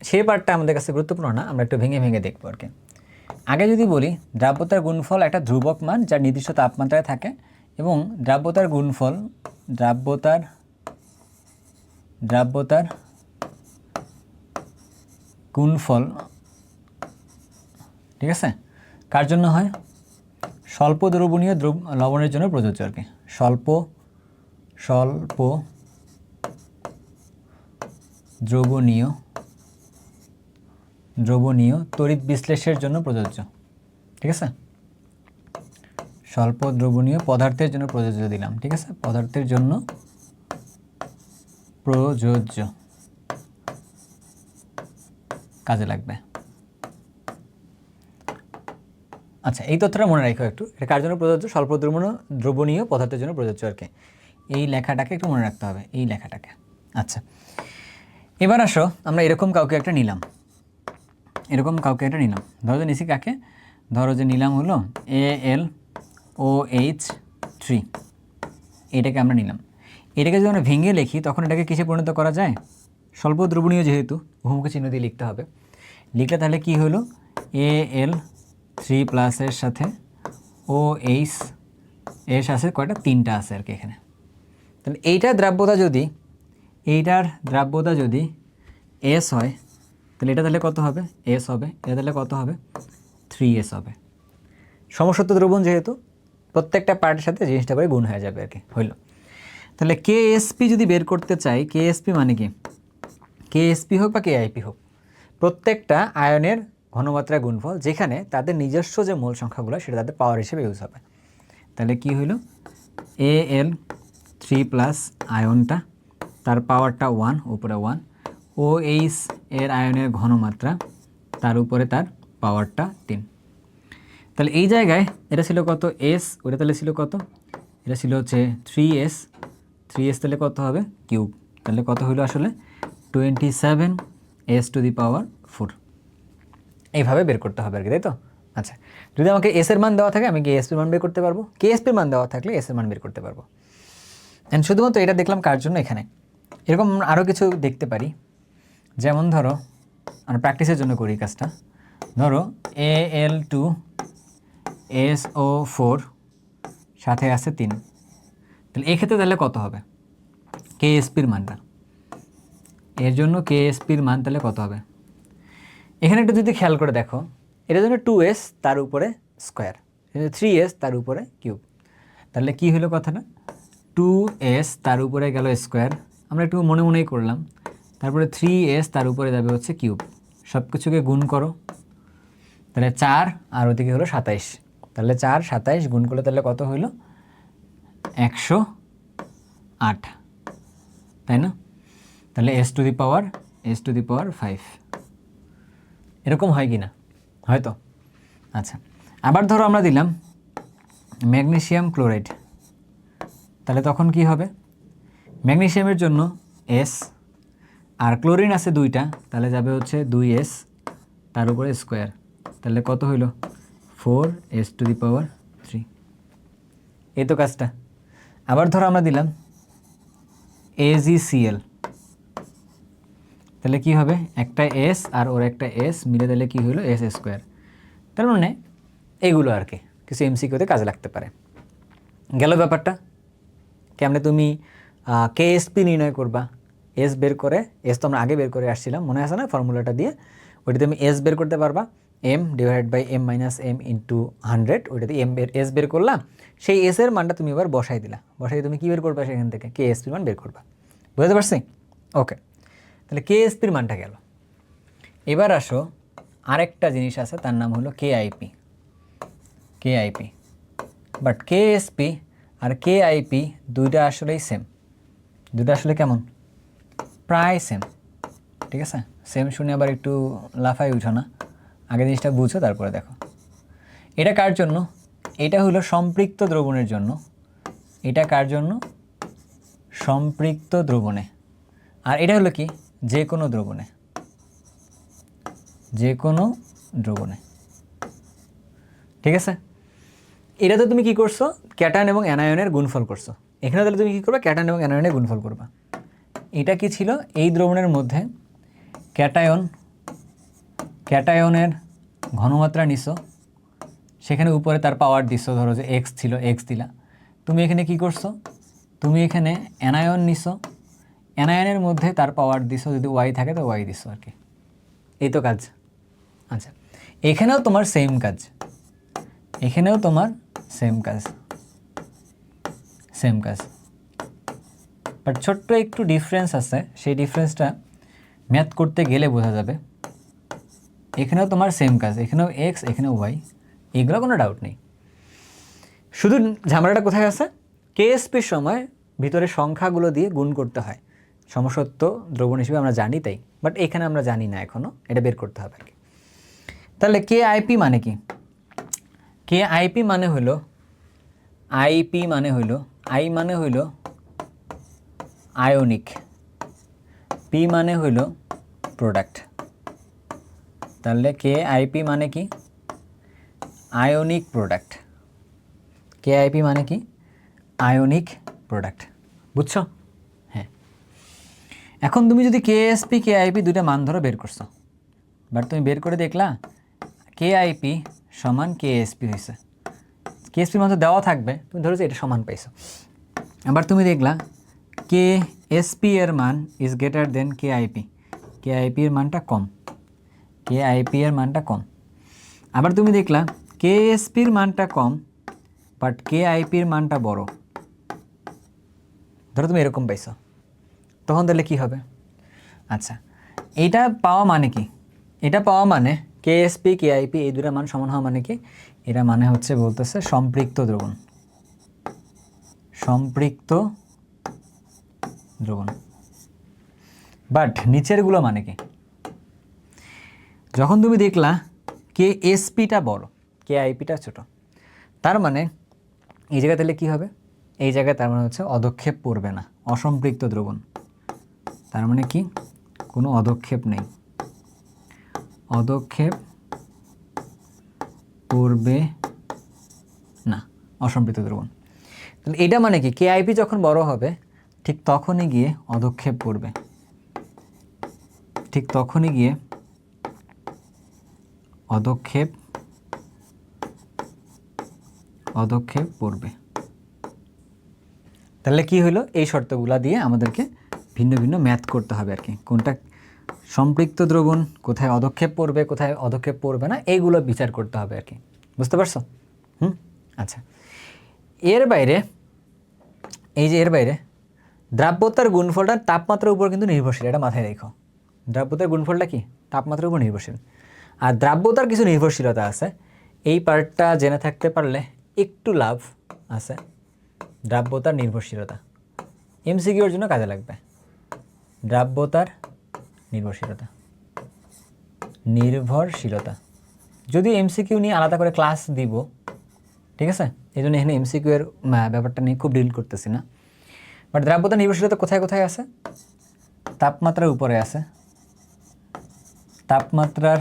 সেই পার্টটা আমাদের কাছে গুরুত্বপূর্ণ না, আমরা একটু ভেঙে ভেঙে দেখবো আর কি। আগে যদি বলি দ্রাব্যতার গুণফল একটা ধ্রুবক মান যা নির্দিষ্ট তাপমাত্রায় থাকে, এবং দ্রাব্যতার গুণফল দ্রাব্যতার গুণফল, ঠিক আছে, কার জন্য হয়? স্বল্প দ্রবণীয় লবণের জন্য প্রযোজ্য আর কি। স্বল্প দ্রবণীয় তড়িৎ বিশ্লেষণের জন্য প্রযোজ্য, ঠিক আছে। স্বল্প দ্রবণীয় পদার্থের জন্য প্রযোজ্য দিলাম, ঠিক আছে, পদার্থের জন্য প্রযোজ্য, কাজে লাগবে। আচ্ছা, এই তথ্যটা মনে রাখো একটু, এটা কার জন্য প্রযোজ্য? স্বল্প দ্রবণীয় পদার্থের জন্য প্রযোজ্য আর কি। এই লেখাটাকে একটু মনে রাখতে হবে, এই লেখাটাকে। আচ্ছা, এবার আসো আমরা এরকম কাউকে একটা নিলাম, ধরো যে নিছি কাকে, ধরো যে নিলাম হলো AlOH3, এটাকে আমরা নিলাম। এটাকে যদি আমরা ভেঙে লিখি তখন এটাকে কিসে পরিণত করা যায়? স্বল্প দ্রবণীয়, যেহেতু বহুমুখী চিহ্ন দিয়ে লিখতে হবে। লিখলে তাহলে কি হলো? Al3+ এর সাথে OH এর সাথে কয়টা? 3টা আছে আর কি এখানে। তাহলে এইটার দ্রাব্যতা যদি S হয়, তাহলে এটা তাহলে কত হবে? S হবে। এটা তাহলে কত হবে? 3S হবে। সমসত্ব দ্রবণ যেহেতু, প্রত্যেকটা পার্টের সাথে জিনিসটা করে গুণ হয়ে যাবে আর কি, হইল। তাহলে কেএসপি যদি বের করতে চাই, কেএসপি মানে কি? কেএসপি হোক বা কেআইপি হোক, প্রত্যেকটা আয়নের ঘনমাত্রা গুণফল, যেখানে তাদের নিজস্ব যে মূল সংখ্যাগুলো সেটা তাদের পাওয়ার হিসেবে ইউজ হবে। তাহলে কি হইল? Al3+ আয়নটা, তার পাওয়ারটা 1, উপরে 1, OH এর আয়নের ঘনমাত্রা, তার উপরে তার পাওয়ারটা 3। তাহলে এই জায়গায় এটা ছিল কত? S, ওটা তাহলে ছিল কত? এটা ছিল হচ্ছে 3S তাহলে কত হবে? কিউব। তাহলে কত হলো আসলে? 27S⁴। এইভাবে বের করতে হবে আর কি, তাই তো? আচ্ছা, যদি আমাকে S এর মান দেওয়া থাকে আমি কেএসপির মান বের করতে পারবো, কেএসপির মান দেওয়া থাকলে S এর মান বের করতে পারবো। অ্যান্ড শুধুমাত্র এটা দেখলাম কার জন্য? এখানে এরকম আরও কিছু দেখতে পারি, যেমন ধরো আমরা প্র্যাকটিসের জন্য করি কাজটা। ধরো Al2SO4 সাথে আছে 3, তাহলে এক্ষেত্রে তাহলে কত হবে কেএসপির মানটা? এর জন্য কেএসপির মান তাহলে কত হবে? এখানে একটু যদি খেয়াল করে দেখো, এটার জন্য 2S তার উপরে স্কোয়ার, 3S তার উপরে কিউব। তাহলে কি হলো কথাটা? 2S তার উপরে গেল স্কোয়ার, আমরা একটু মনে মনেই করলাম, তারপরে 3S তার উপরে যাবে হচ্ছে কিউব। সব কিছুকে গুণ করো, তাহলে 4 আর ওদিকে হলো 27। তাহলে 4 27 গুণ করলে তাহলে কত হইলো? 108, তাই না? তাহলে S⁵ এরকম হয় কি না? হয়তো। আচ্ছা, আবার ধরো আমরা দিলাম ম্যাগনেসিয়াম ক্লোরাইড, তাহলে তখন কি হবে? ম্যাগনেসিয়ামের জন্য S, আর ক্লোরিন আছে 2টা, তাহলে যাবে হচ্ছে 2S তার উপরে স্কোয়ার। তাহলে কত হইল? 4S⁵। এই তো কাজটা। আবার ধরো আমরা দিলাম AgCl, তাহলে কি হবে? একটা S আর ওর একটা S মিলে তাহলে কি হলো? S²। তার মানে এইগুলো আর কি কিছু এমসিকিউতে কাজে লাগতে পারে। গেল ব্যাপারটা। কেমনে তুমি কেএসপি নির্ণয় করবা? S বের করে, S তো আমরা আগে বের করে আসছিলাম, মনে আছে না ফর্মুলাটা দিয়ে? ওইটাতে তুমি S বের করতে পারবা, m/m-m(m)(100), ওইটাতে S বের করলাম। সেই S এর মানটা তুমি এবার বসাই দিলা, বসাই তুমি কী বের করবা? সেখান থেকে কেএসপির মান বের করবা। বুঝতে পারছি? ওকে, তাহলে কেএসপির মানটা গেল। এবার আসো আরেকটা জিনিস আছে, তার নাম হলো কেআইপি। বাট কেএসপি আর কেআইপি দুইটা আসলেই সেম। দুইটা আসলে কেমন? প্রায় সেম, ঠিক আছে? সেম শুনে আবার একটু লাফাই উঠো না, আগে জিনিসটা বুঝো তারপরে দেখো। এটা কার জন্য? এটা হলো সম্পৃক্ত দ্রবণের জন্য। এটা কার জন্য? সম্পৃক্ত দ্রবণে। আর এটা হলো কি? যে কোনো দ্রবণে, ঠিক আছে? এটাতে তুমি কি করছো? ক্যাটায়ন এবং অ্যানায়নের গুণফল করছো, এখানে তাহলে তুমি কী করবা, ক্যাটায়ন এবং অ্যানায়নের গুণফল করবা। এটা কি ছিল, এই দ্রবণের মধ্যে ক্যাটায়নের ঘনমাত্রা নিছো, সেখানে উপরে তার পাওয়ার দিছো, ধরো যে এক্স ছিল, এক্স দিলা। তুমি এখানে কি করছো, তুমি এখানে অ্যানায়ন নিছো, অ্যানায়নের মধ্যে তার পাওয়ার দিছো, যদি ওয়াই থাকে তো ওয়াই দিছো আর কি। এই তো কাজ। আচ্ছা, এখানেও তোমার সেম কাজ, এখানেও তোমার সেম কাজ, বাট ছোট্ট একটু ডিফারেন্স আছে, সেই ডিফারেন্সটা ম্যাথ করতে গেলে বোঝা যাবে। এখানেও তোমার সেম কাজ, এখানেও এক্স, এখানেও ওয়াই, এগুলো কোনো ডাউট নেই। শুধু ঝামেলাটা কোথায় আছে, কেএসপির সময় ভিতরে সংখ্যাগুলো দিয়ে গুণ করতে হয়, সমসত্ব দ্রবণ হিসেবে আমরা জানি তাই, বাট এখানে আমরা জানি না এখনও, এটা বের করতে হবে আর কি। তাহলে কে আইপি মানে কি, কে আইপি মানে হইল, আইপি মানে হইল, আই মানে হইল আয়নিক, পি মানে হইল প্রোডাক্ট। তাহলে কে আইপি মানে কি, আয়নিক প্রোডাক্ট। কে আইপি মানে কি, আয়নিক প্রোডাক্ট। বুঝছো? হ্যাঁ। এখন তুমি যদি কেএসপি কে আইপি দুইটা মান ধরো বের করছো, বাট তুমি বের করে দেখলা কে আইপি সমান কেএসপি হয়েছে, কেএসপির মান তো দেওয়া থাকবে, তুমি ধরো যে এটা সমান পাইছো। আবার তুমি দেখলা কে এসপি এর মান is greater than K IP, K IP এর মানটা কম, কে আইপি এর মানটা কম। আবার তুমি দেখলা কে এসপির মানটা কম বাট কে আইপির মানটা বড়, ধরো তুমি এরকম পাইছো, তখন তাহলে কী হবে? আচ্ছা, এইটা পাওয়া মানে কি, এটা পাওয়া মানে কে এসপি কে আইপি এই দুটা মান সমান হওয়া মানে কি, এরা মানে হচ্ছে বলতেছে সম্পৃক্ত দ্রবণ, সম্পৃক্ত দ্রবণ। বাট নিচেরগুলো মানে কি, যখন তুমি দেখলা কে এসপিটা বড়, কে আইপিটা ছোট, তার মানে এই জায়গায় তাহলে কী হবে, এই জায়গায় তার মানে হচ্ছে অধক্ষেপ পড়বে না, অসম্পৃক্ত দ্রবণ। তার মানে কি, কোনো অধক্ষেপ নেই, অধক্ষেপ পড়বে না, অসম্পৃক্ত দ্রবণ। তাহলে এটা মানে কি, কে আইপি যখন বড় হবে ঠিক তখনই গিয়ে অধক্ষেপ পড়বে, ঠিক তখনই গিয়ে অধক্ষেপ পড়বে। তাহলে কি হলো, এই শর্তগুলা দিয়ে আমাদেরকে ভিন্ন ভিন্ন ম্যাথ করতে হবে আর কি, কোনটা সম্পৃক্ত দ্রবণ, কোথায় অধক্ষেপ পড়বে, কোথায় অধক্ষেপ পড়বে না, এইগুলো বিচার করতে হবে আর কি। বুঝতে পারছো? আচ্ছা, এর বাইরে, এই যে এর বাইরে দ্রাব্যতার গুণফলটা তাপমাত্রার উপর কিন্তু নির্ভরশীল, এটা মাথায় রেখো। দ্রাব্যতার গুণফলটা কি, তাপমাত্রার উপর নির্ভরশীল। আর দ্রাব্যতার কিছু নির্ভরশীলতা আছে, এই পার্টটা জেনে থাকতে পারলে একটু লাভ আছে। দ্রাব্যতার নির্ভরশীলতা এমসিকিউর জন্য কাজে লাগবে। দ্রাব্যতার নির্ভরশীলতা যদি এমসিকিউ নিয়ে আলাদা করে ক্লাস দিব, ঠিক আছে, এই জন্য এখানে এমসিকিউ এর ব্যাপারটা নিয়ে খুব ডিল করতেছি না। বাট দ্রাব্যতার নির্ভরশীলতা কোথায় কোথায় আছে, তাপমাত্রার উপরে আছে, তাপমাত্রার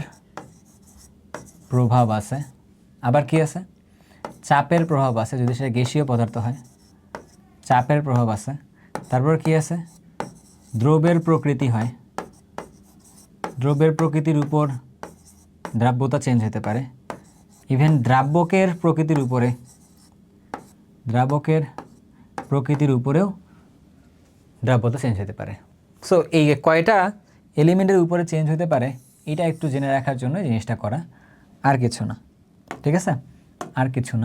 প্রভাব আছে, আবার কি আছে, চাপের প্রভাব আছে, যদি সেটা গ্যাসীয় পদার্থ হয় চাপের প্রভাব আছে। তারপর কি আছে, দ্রব্যের প্রকৃতি হয়, দ্রব্যের প্রকৃতির উপর দ্রাব্যতা চেঞ্জ হতে পারে। ইভেন দ্রাবকের প্রকৃতির উপরেও দ্রাব্যতা চেঞ্জ হতে পারে। সো এই কয়টা এলিমেন্টের উপরে চেঞ্জ হতে পারে, এটা একটু জেনে রাখার জন্য জিনিসটা করা, আর কিছু না। ঠিক আছে, আর কিছু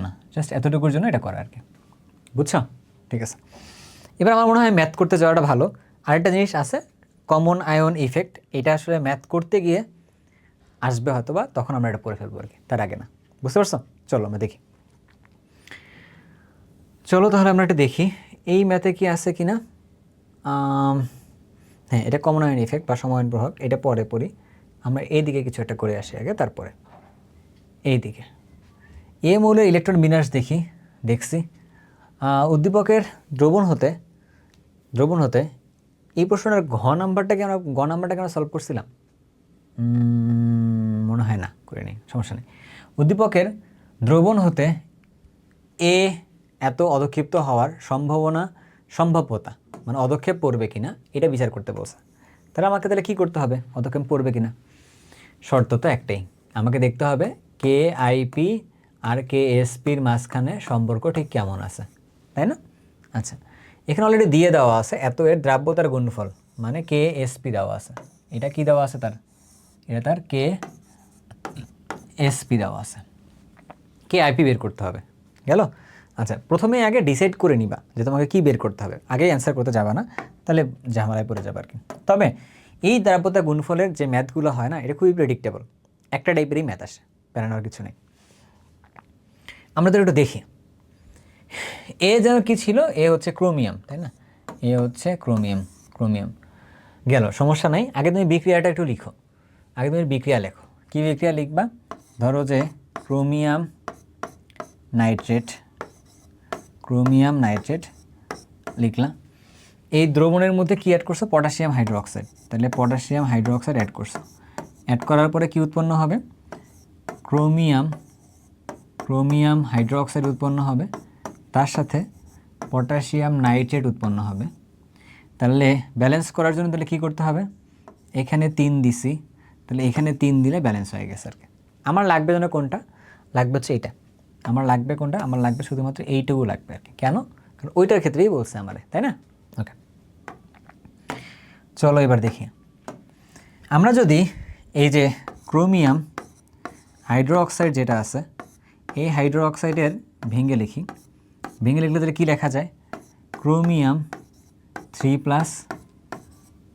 না। জাস্ট এতটুকুর জন্য এটা করা আর কি। বুঝছো? ঠিক আছে, এবার আমার মনে হয় ম্যাথ করতে যাওয়াটা ভালো। আরেকটা জিনিস আছে, কমন আয়ন ইফেক্ট, এটা আসলে ম্যাথ করতে গিয়ে আসবে হয়তো, বা তখন আমরা এটা পড়ে ফেলবো আর কি, তার আগে না। বুঝতে পারছো? চলো আমরা দেখি, তাহলে আমরা এটা দেখি এই ম্যাথে কি আছে কি না। হ্যাঁ, এটা কমন আয়ন ইফেক্ট বা সমায়ন প্রভাব, এটা পরে পড়ি। আমরা এইদিকে কিছু একটা করে আসি আগে, তারপরে এইদিকে এ মৌলের ইলেকট্রন বিন্যাস দেখছি। উদ্দীপকের দ্রবণ হতে এই প্রশ্নের ঘ নাম্বারটাকে আমরা সলভ করছিলাম, মনে হয় না, করে নিই, সমস্যা নেই। উদ্দীপকের দ্রবণ হতে এ এত অধক্ষিপ্ত হওয়ার সম্ভাব্যতা মানে অধক্ষেপ পড়বে কিনা এটা বিচার করতে বলছে। তাহলে আমাকে তাহলে কী করতে হবে, অধক্ষেপ পড়বে কিনা? শর্ত তো একটাই, আমাকে দেখতে হবে কে আইপি আর কে এসপির মাঝখানে সম্পর্ক ঠিক কেমন আছে, তাই না? আচ্ছা, এখানে অলরেডি দিয়ে দেওয়া আছে এত এর দ্রাব্যতার গুণফল মানে কে এসপি দেওয়া আছে। এটা কি দেওয়া আছে তার? এটা তার কে এসপি দেওয়া আছে, কে আইপি বের করতে হবে। গেল? আচ্ছা, প্রথমে আগে ডিসাইড করে নিবা যে তোমাকে কি বের করতে হবে, আগেই অ্যান্সার করতে যাবা না, তাহলে ঝামেলায় পড়ে যাবে আর কি। তবে এই দ্রাব্যতা গুণফলের যে ম্যাথগুলো হয় না, এটা খুবই প্রেডিক্টেবল, একটা টাইপেরই ম্যাথ আসে, প্যারানোর কিছু নেই। আমরা তো একটু দেখি এ যেন কি ছিল, এ হচ্ছে ক্রোমিয়াম, তাই না? এ হচ্ছে ক্রোমিয়াম গেল, সমস্যা নাই। আগে তুমি বিক্রিয়াটা একটু লিখো, আগে তুমি বিক্রিয়া লেখো। কি বিক্রিয়া লিখবা? ধরো যে ক্রোমিয়াম নাইট্রেট লিখলাম। এই দ্রবণের মধ্যে কি অ্যাড করছো? Potassium hydroxide. তাহলে পটাশিয়াম হাইড্রোক্সাইড অ্যাড করছো। অ্যাড করার পরে কি উৎপন্ন হবে? ক্রোমিয়াম হাইড্রোক্সাইড উৎপন্ন হবে, তার সাথে পটাশিয়াম নাইট্রেট উৎপন্ন হবে। তাহলে ব্যালেন্স করার জন্য তাহলে কী করতে হবে? এখানে 3 দিছি, তাহলে এখানে 3 দিলে ব্যালেন্স হয়ে গেছে আর কি। আমার লাগবে যেন কোনটা? লাগবে হচ্ছে এইটা। আমার লাগবে কোনটা? আমার লাগবে শুধুমাত্র এইটুকু লাগবে আর কি। কেন? কারণ ওইটার ক্ষেত্রেই বলছে আমারে, তাই না? ওকে, চলো এবার দেখি। আমরা যদি এই যে ক্রোমিয়াম হাইড্রোক্সাইড যেটা আছে, এই হাইড্রোক্সাইডের ভেঙে লিখি। ভেঙে লিখলে তাহলে কী লেখা যায়? ক্রোমিয়াম 3+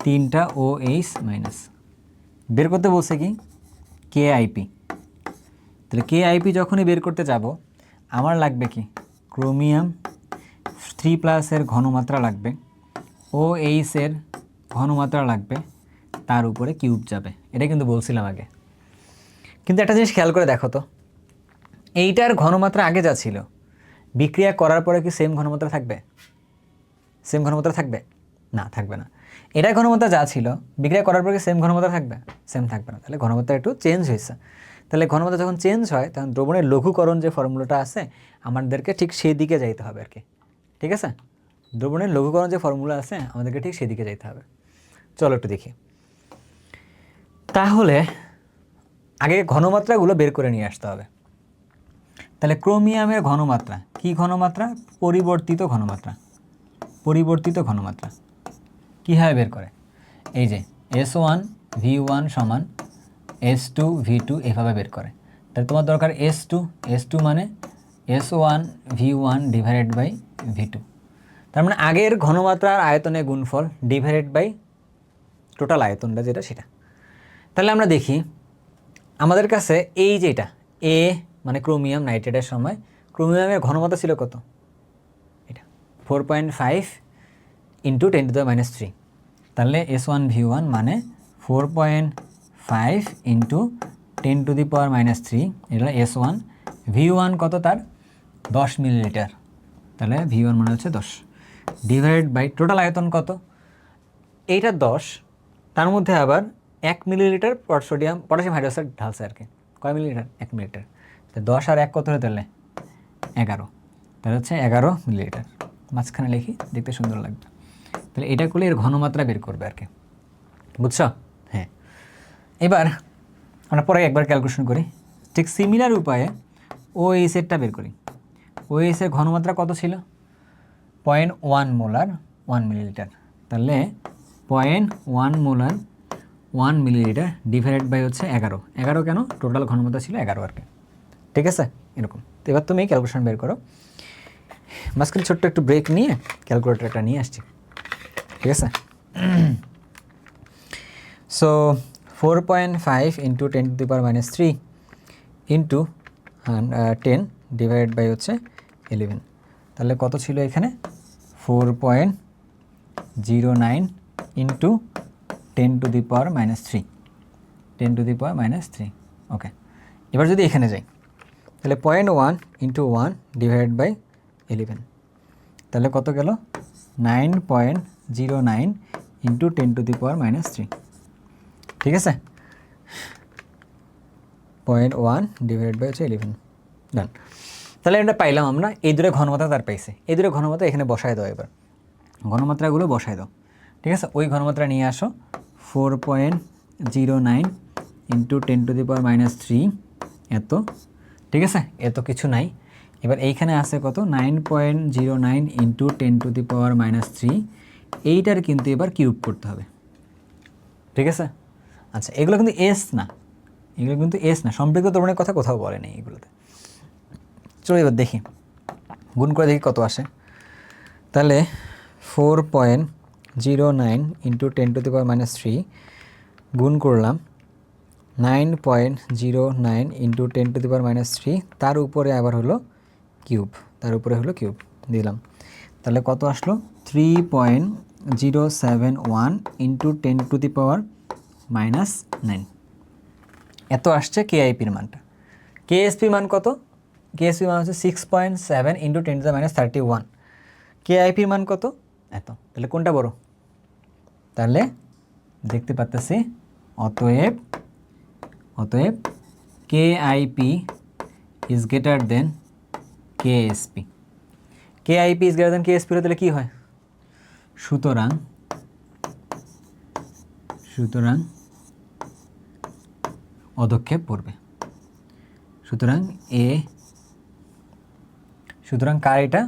3টা OH মাইনাস। বের করতে বলছে কি? KIP। তাহলে KIP যখনই বের করতে যাব, আমার লাগবে কি? ক্রোমিয়াম 3+ এর ঘনমাত্রা লাগবে, OH এর ঘনমাত্রা লাগবে, তার উপরে কিউব যাবে। এটা কিন্তু বলছিলাম আগে। কিন্তু একটা জিনিস খেয়াল করে দেখো তো, এইটার ঘনমাত্রা আগে যা ছিল, বিক্রিয়া করার পরে কি সেম ঘনমাত্রা থাকবে? সেম ঘনমাত্রা থাকবে না, থাকবে না। এটার ঘনমাত্রা যা ছিল, বিক্রিয়া করার পরে কি সেম ঘনমাত্রা থাকবে? সেম থাকবে না। তাহলে ঘনমাত্রা একটু চেঞ্জ হয়েছে। তাহলে ঘনমাত্রা যখন চেঞ্জ হয়, তখন দ্রবণের লঘুকরণ যে ফর্মুলাটা আছে, আমাদেরকে ঠিক সেই দিকে যাইতে হবে আর কি। ঠিক আছে? দ্রবণের লঘুকরণ যে ফর্মুলা আছে, আমাদেরকে ঠিক সেদিকে যাইতে হবে। চলো একটু দেখি। তাহলে আগে ঘনমাত্রাগুলো বের করে নিয়ে আসতে হবে। তাহলে ক্রোমিয়ামের ঘনমাত্রা কি? ঘনমাত্রা পরিবর্তিত ঘনমাত্রা কীভাবে বের করে? এই যে S1 V1 সমান S2 V2 এভাবে বের করে। তাহলে তোমার দরকার S2 মানে S1 V1 divided by V2। তার মানে আগের ঘনমাত্রার আয়তনের গুণফল ডিভাইডেড বাই টোটাল আয়তনটা যেটা, সেটা। তাহলে আমরা দেখি আমাদের কাছে এই যে এটা এ মানে ক্রোমিয়াম নাইট্রেটের সময় ক্রোমিয়ামের ঘনমাত্রা ছিল কত? এটা 4.5 × 10⁻³ তাহলে S1 V1 মানে 4.5 × 10⁻³ এটা S1 V1 কত তার? 10 মিলিলিটার। তাহলে V1 মানে হচ্ছে 10 ডিভাইডেড বাই টোটাল আয়তন কত? এইটা 10, তার মধ্যে আবার 1 মিলিলিটার পটাশিয়াম হাইড্রোক্সাইড ঢালছে আর কি। কয় মিলিলিটার? 1 মিলিলিটার। তো 10 আর 1 কত হয়ে? তাহলে 11। তাহলে হচ্ছে 11 মিলিলিটার। মাঝখানে লিখি, দেখতে সুন্দর লাগবে। তাহলে এটা করলে এর ঘনমাত্রা বের করবে আর কি। বুঝছো? হ্যাঁ। এবার আমরা পরে একবার ক্যালকুলেশন করি। ঠিক সিমিলার উপায়ে OH এরটা বের করি। OH এর ঘনমাত্রা কত ছিল? 0.1 মোলার 1 মিলিলিটার। তাহলে 0.1 মোলার 1 মিলিলিটার ডিভাইডেড বাই হচ্ছে 11। 11 কেন? টোটাল ঘনমাত্রা ছিল 11 আর কি। ঠিক আছে? এরকম। তো এবার তুমি ক্যালকুলেশন বের করো। মাঝখানে ছোট্ট একটু ব্রেক নিয়ে ক্যালকুলেটরটা নিয়ে আসছি। ঠিক আছে? সো 4.5 × 10⁻³ ইন্টু 10 ডিভাইডেড বাই হচ্ছে 11। তাহলে কত ছিল এখানে? 4.09 × 10⁻³ 10⁻³ ওকে। এবার যদি এখানে যাই, তাহলে 0.1 × 1 ডিভাইডেড বাই 11, তাহলে কত গেল? 9.09 × 10⁻³ ঠিক আছে? 0.1 ডিভাইডেড বাই হচ্ছে 11 ডান। তাহলে এটা পাইলাম আমরা, এই দূরে ঘনমাত্রা তার পাইছে, এই দূরে ঘনমাত্রা এখানে বসায় দাও, এবার ঘনমাত্রাগুলো বসায় দাও, ঠিক আছে। ওই ঘনমাত্রা নিয়ে আসো 4.09 ইন্টু 10⁻³ এত, ঠিক আছে, এত কিছু নাই। এবার এইখানে আছে কত 9.09 ইন্টু 10⁻³ এইটার কিন্তু এবার কিউব করতে হবে, ঠিক আছে। আচ্ছা, এগুলো কিন্তু এস না, এগুলো কিন্তু এস না, সম্পৃক্ত ত্বরণের কথা কোথাও বলে নেই এগুলোতে। চলো এবার দেখি, গুণ করে দেখি কত আসে। তাহলে 4.09 ইন্টু 10⁻³ গুণ করলাম 9.09 ইন্টু 10⁻³ তার উপরে আবার হলো কিউব, তার উপরে হলো কিউব দিলাম। তাহলে কত আসলো 3.071 ইন্টু 10⁻⁹ এত আসছে কেআইপির মানটা। কেএসপির মান কত? কেএসপির মান হচ্ছে 6.7 ইন্টু 10⁻31। কেআইপির মান কত? এত। তাহলে কোনটা বড়? তাহলে দেখতে পাচ্ছি অতএব KIP is greater than KSP. KIP is greater than KSP হলে তাহলে কী হয়? সুতরাং অদক্ষেপ পড়বে। সুতরাং কার এটা?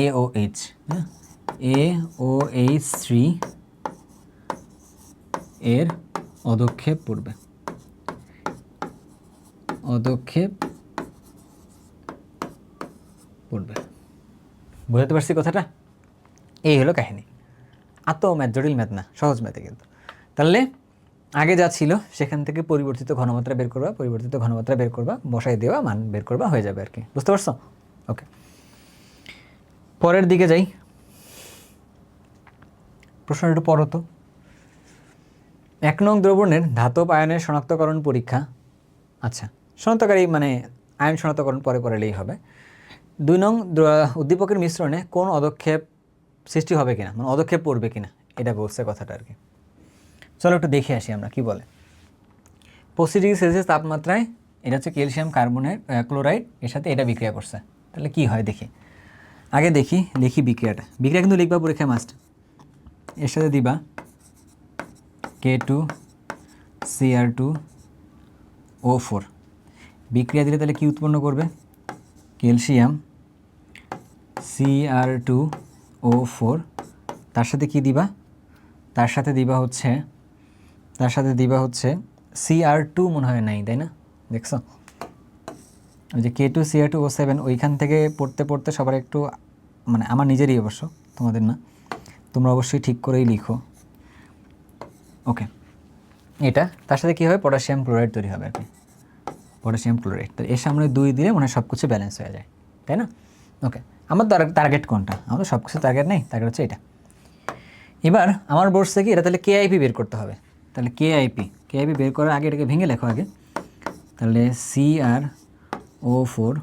AOH, হ্যাঁ, AOH3 এর অদক্ষেপ পড়বে, বুঝতে পারছি কথাটা? এই হলো কাহিনী। এত ম্যাথ, জটিল ম্যাথ না, সহজ ম্যাথে কিন্তু। তাহলে আগে যা ছিল সেখান থেকে পরিবর্তিত ঘনমাত্রা বের করবা, বসাই দেওয়া, মান বের করবা, হয়ে যাবে আর কি। বুঝতে পারছো? ওকে, পরের দিকে যাই। প্রশ্ন একটু পড়ো তো। 1 নং দ্রবণের ধাতব আয়নের শনাক্তকরণ পরীক্ষা। আচ্ছা, শনাক্তকারী মানে আয়ন শনাক্তকরণ পরে পড়লেই হবে। 2 নং উদ্দীপকের মিশ্রণে কোন অদক্ষেপ সৃষ্টি হবে কিনা, মানে অদক্ষেপ পড়বে কিনা, এটা বলছে কথাটা আর কি। চলো একটু দেখে আসি আমরা কি বলে। 25 ডিগ্রি সেলসিয়াস তাপমাত্রায় এটা হচ্ছে ক্যালসিয়াম কার্বনের ক্লোরাইড, এর সাথে এটা বিক্রিয়া করছে। তাহলে কি হয় দেখি, আগে লিখি বিক্রিয়াটা। বিক্রিয়া কিন্তু লিখবা পরীক্ষায় মাস্ট। এর সাথে দিবা K2Cr2O4। বিক্রিয়া দিলে তাহলে কি উৎপন্ন করবে? Calcium Cr2O4। তার সাথে কি দিবা? তার সাথে দিবা হচ্ছে Cr2 মনে হয় নাই, তাই না? দেখছো ওই যে K2Cr2O7 ওইখান থেকে পড়তে সবার একটু মানে আমার নিজেরই অবশ্য, তোমাদের না, তোমরা অবশ্যই ঠিক করেই লিখো। ওকে, এটা তার সাথে কী হবে? পটাশিয়াম ক্লোরাইড তৈরি হবে আর কি, পটাশিয়াম ক্লোরাইড। তো এর সামনে 2 দিলে মনে হয় সব কিছু ব্যালেন্স হয়ে যায়, তাই না? ওকে, আমার টার্গেট কোনটা? আমাদের সব কিছু টার্গেট নেই, টার্গেট হচ্ছে এটা। এবার আমার বলছে কি, এটা তাহলে কেআইপি বের করতে হবে। তাহলে কেআইপি বের করার আগে এটাকে ভেঙে লেখো আগে। তাহলে Cr O4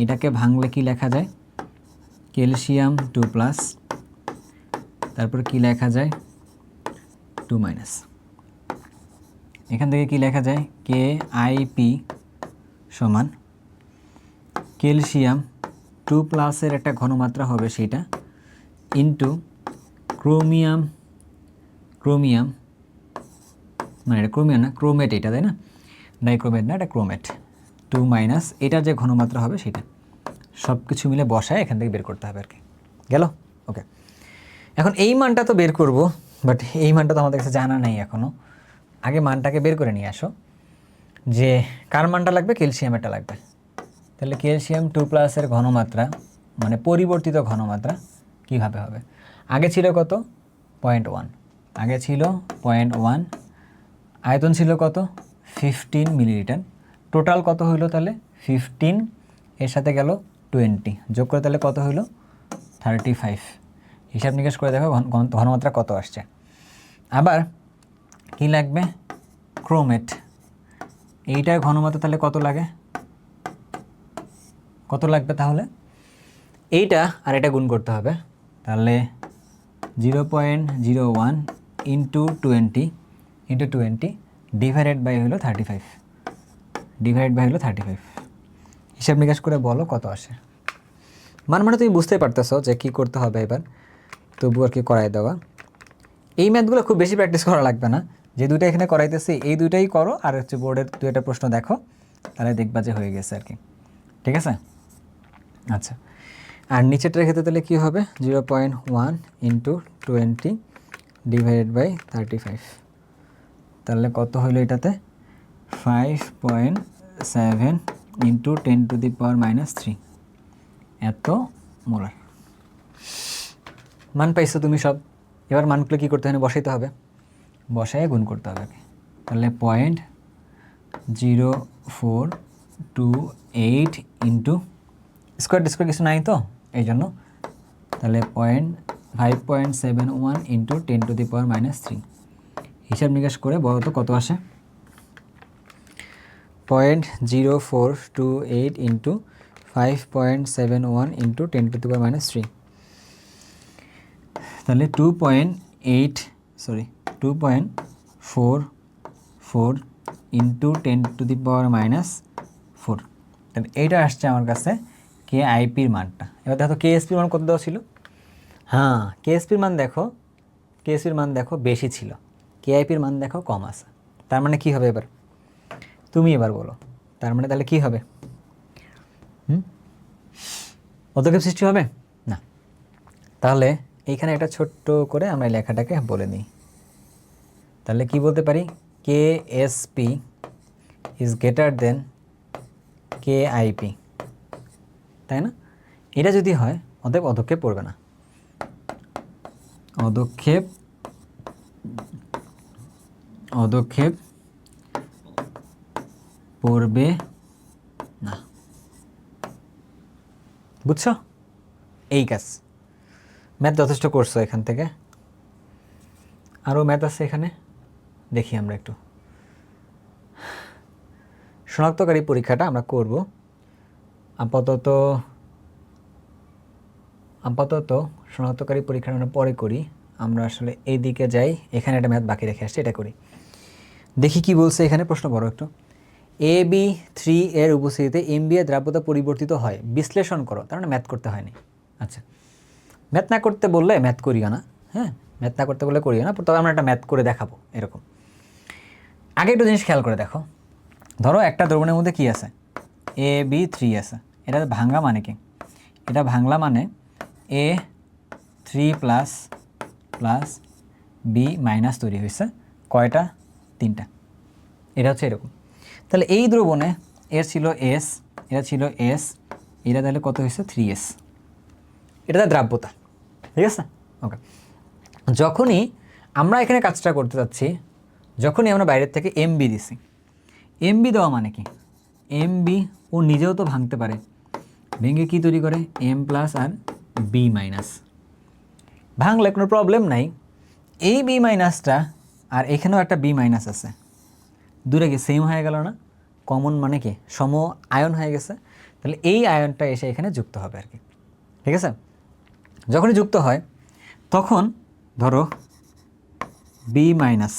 এটাকে ভাঙলে কি লেখা যায়? ক্যালসিয়াম 2+, তারপর কি লেখা যায়? 2-। এখান থেকে কি লেখা যায়? কেআইপি সমান ক্যালসিয়াম 2+-এর একটা ঘনমাত্রা হবে সেটা ইন্টু ক্রোমিয়াম মানে এটা ক্রোমিয়াম না, ক্রোমেট এটা, তাই না? ডাইক্রোমেট না, এটা ক্রোমেট 2-, এটার যে ঘনমাত্রা হবে সেটা সব কিছু মিলে বসায় এখান থেকে বের করতে হবে আর কি। গেল? ওকে, এখন এই মানটা তো বের করব, বাট এই মানটা তো আমাদের কাছে জানা নেই এখনও। আগে মানটাকে বের করে নিয়ে আসো যে কার মানটা লাগবে? ক্যালসিয়ামেরটা লাগবে। তাহলে ক্যালসিয়াম 2+-এর ঘনমাত্রা মানে পরিবর্তিত ঘনমাত্রা কীভাবে হবে? আগে ছিল কত? 0.1। আগে ছিল 0.1, আয়তন ছিল কত? 15 মিলিলিটার। টোটাল কত হইল তাহলে? 15, এর সাথে গেল 20, যোগ করে তাহলে কত হইল? 35। হিসাব নিকাশ করে দেখো ঘনমাত্রা কত আসছে। আবার কি লাগবে? ক্রোমেট। এইটার ঘনমাত্রা তাহলে কত লাগে? কত লাগবে তাহলে? এইটা আর এটা গুণ করতে হবে। তাহলে 0.01 ইন্টু 20 ডিভাইডেড বাই হলো 35। ডিভাইড বাই হলো 35। হিসাব নিকাশ করে বলো কত আসে। মানে তুমি বুঝতেই পারতেছো যে কী করতে হবে এবার, তবু আর কি করাই দেওয়া। এই ম্যাথগুলো খুব বেশি প্র্যাকটিস করা লাগবে না, যে দুইটা এখানে করাইতেছি এই দুইটাই করো, আর হচ্ছে বোর্ডের দুইটা প্রশ্ন দেখো, তাহলে দেখবা যে হয়ে গেছে আর কি। ঠিক আছে? আচ্ছা, আর নিচেরটার ক্ষেত্রে তাহলে কী হবে, 0.1 ইন্টু 20 ডিভাইডেড বাই 35, তাহলে কত হলো এটাতে 5.7 ইন্টু 10⁻³ এত মোলার। মান পাইছো তুমি সব। এবার মানগুলো কী করতে হবে, বসাইতে হবে, বসায় গুণ করতে হবে। তাহলে 0.0428 ইন্টু স্কোয়ার স্কোয়ার কিছু নাই তো এই জন্য, তাহলে 5.71 ইন্টু 10⁻³ হিসাব নিকাশ করে বলো তো কত আসে। 0.0428 ইন্টু 5.71 ইন্টু 10⁻³ তাহলে 2.44 ইন্টু 10⁻⁴। তাহলে এইটা আসছে আমার কাছে কে আইপির মানটা। এবার দেখো কেএসপির মান কত দেওয়া ছিল, হ্যাঁ কেএসপির মান দেখো, কেএসপির মান দেখো বেশি ছিল, কেআইপির মান দেখো কম আছে। তার মানে কি হবে এবার তুমি এবার বলো, তার মানে তাহলে কি হবে, অতক্ষেপ সৃষ্টি হবে না। তাহলে এইখানে একটা ছোট্ট করে আমরা লেখাটাকে বলে নিই, তাহলে কি বলতে পারি, KSP is greater than KIP, তাই না? এটা যদি হয় অতএব অধক্ষেপ পড়বে না, অধক্ষেপ পড়বে না। বুঝছো? এই কাজ ম্যাথ যথেষ্ট করছো এখান থেকে, আরও ম্যাথ আছে এখানে, দেখি আমরা একটু। শনাক্তকারী পরীক্ষাটা আমরা করব আপাতত শনাক্তকারী পরীক্ষাটা আমরা পরে করি। আমরা আসলে এই দিকে যাই, এখানে একটা ম্যাথ বাকি রেখে আসছি, এটা করি। দেখি কি বলছে এখানে, প্রশ্ন বড় একটু। AB3 এর উপস্থিতিতে MB এর দ্রাব্যতা পরিবর্তিত হয়, বিশ্লেষণ করো। তার মানে ম্যাথ করতে হয়নি। আচ্ছা, ম্যাথ না করতে বললে ম্যাথ করিও না, হ্যাঁ ম্যাথ না করতে বললে করিও না, তবে আমরা একটা ম্যাথ করে দেখাবো এরকম। আগে একটু জিনিস খেয়াল করে দেখো, ধরো একটা দ্রবণের মধ্যে কি আছে, AB3 আছে, এটা ভাঙা মানে কি, এটা ভাঙলা মানে A3 প্লাস B মাইনাস তৈরি হয়েছে, কয়টা, 3টা। এটা হচ্ছে এরকম। তাহলে এই দ্রবণে এর ছিল S, এটা ছিল S, এটা তাহলে কত হয়েছে 3S, এটা তার দ্রাব্যতা। ঠিক আছে? ওকে, যখনই আমরা এখানে কাজটা করতে যাচ্ছি, যখনই আমরা বাইরের থেকে MB দিছি, MB দেওয়া মানে কি, MB ও নিজেও তো ভাঙতে পারে, ভেঙে কি তৈরি করে M প্লাস আর B মাইনাস, ভাঙলে কোনো প্রবলেম নাই। এই B মাইনাসটা আর এখানেও একটা B মাইনাস আছে, দূরে কি সেম হয়ে গেল না, কমন মানে কি সম আয়ন হয়ে গেছে, তাহলে এই আয়নটা এসে এখানে যুক্ত হবে আর কি। ঠিক আছে? যখনই যুক্ত হয় তখন ধরো B মাইনাস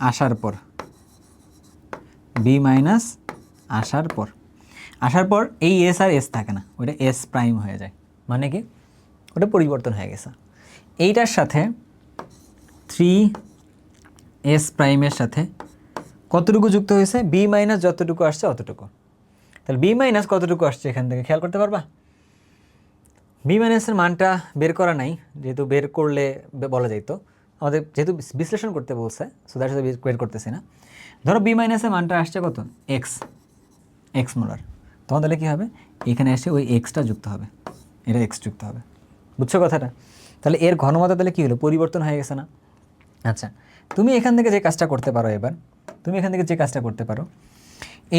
আসার পর, B মাইনাস আসার পর এই S আর S থাকে না, ওটা S প্রাইম হয়ে যায়, মানে কি ওটা পরিবর্তন হয়ে গেছে। এইটার সাথে 3S প্রাইমের সাথে কতটুকু যুক্ত হয়েছে, B মাইনাস যতটুকু আসছে অতটুকু। তাহলে B মাইনাস কতটুকু আসছে এখান থেকে খেয়াল করতে পারবা? B মাইনাসের মানটা বের করা নাই, যেহেতু বের করলে বলা যাইতো, আমাদের যেহেতু বিশ্লেষণ করতে বলছে সো দ্যাটস ওয়াই বের করতেছি না। ধরো B মাইনাসের মানটা আসছে কত, x মোলার, তখন তাহলে কী হবে, এখানে এসে ওই এক্সটা যুক্ত হবে, এটা x যুক্ত হবে। বুঝছো কথাটা? তাহলে এর ঘনমাত্রা তাহলে কী হলো, পরিবর্তন হয়ে গেছে না? আচ্ছা, তুমি এখান থেকে যে কাজটা করতে পারো,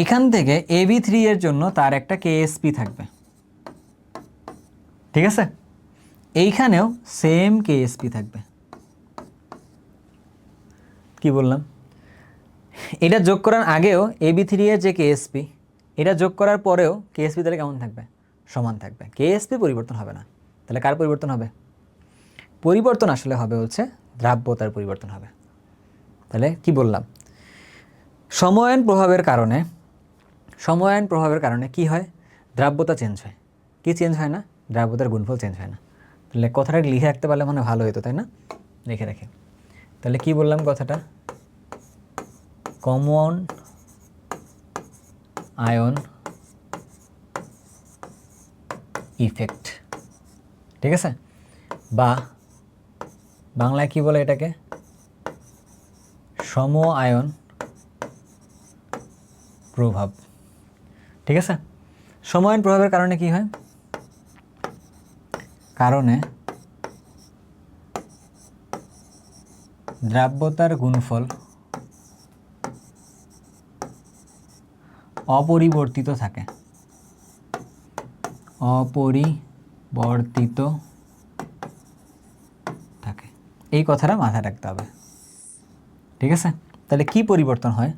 এখান থেকে AB3 এর জন্য তার একটা KSP থাকবে, ঠিক আছে? এইখানেও সেম KSP থাকবে। কি বললাম, এটা যোগ করার আগেও AB3 এর যে KSP, এটা যোগ করার পরেও KSP তাহলে কেমন থাকবে, সমান থাকবে, KSP পরিবর্তন হবে না। তাহলে কার পরিবর্তন হবে, পরিবর্তন আসলে হবে হচ্ছে দ্রাব্যতার পরিবর্তন হবে। তাহলে কি বললাম, সময়ায়ন প্রভাবের কারণে কি হয়? দ্রাব্যতা চেঞ্জ হয়। কি চেঞ্জ হয় না? দ্রাব্যতার গুণফল চেঞ্জ হয় না। তাহলে কথাটা লিখে রাখতে পারলে মানে ভালো হতো, তাই না? লিখে রাখি। তাহলে কি বললাম কথাটা? কমন আয়ন ইফেক্ট, ঠিক আছে? বা বাংলায় কি বলে এটাকে? সম আয়ন প্রভাব, ঠিক আছে? সমায়ন প্রভাবের কারণে কি হয়? কারণে দ্রাব্যতার গুণফল অপরিবর্তিত থাকে। এই কথাটা মাথায় রাখতে হবে, ঠিক আছে? তাহলে কি পরিবর্তন হয়?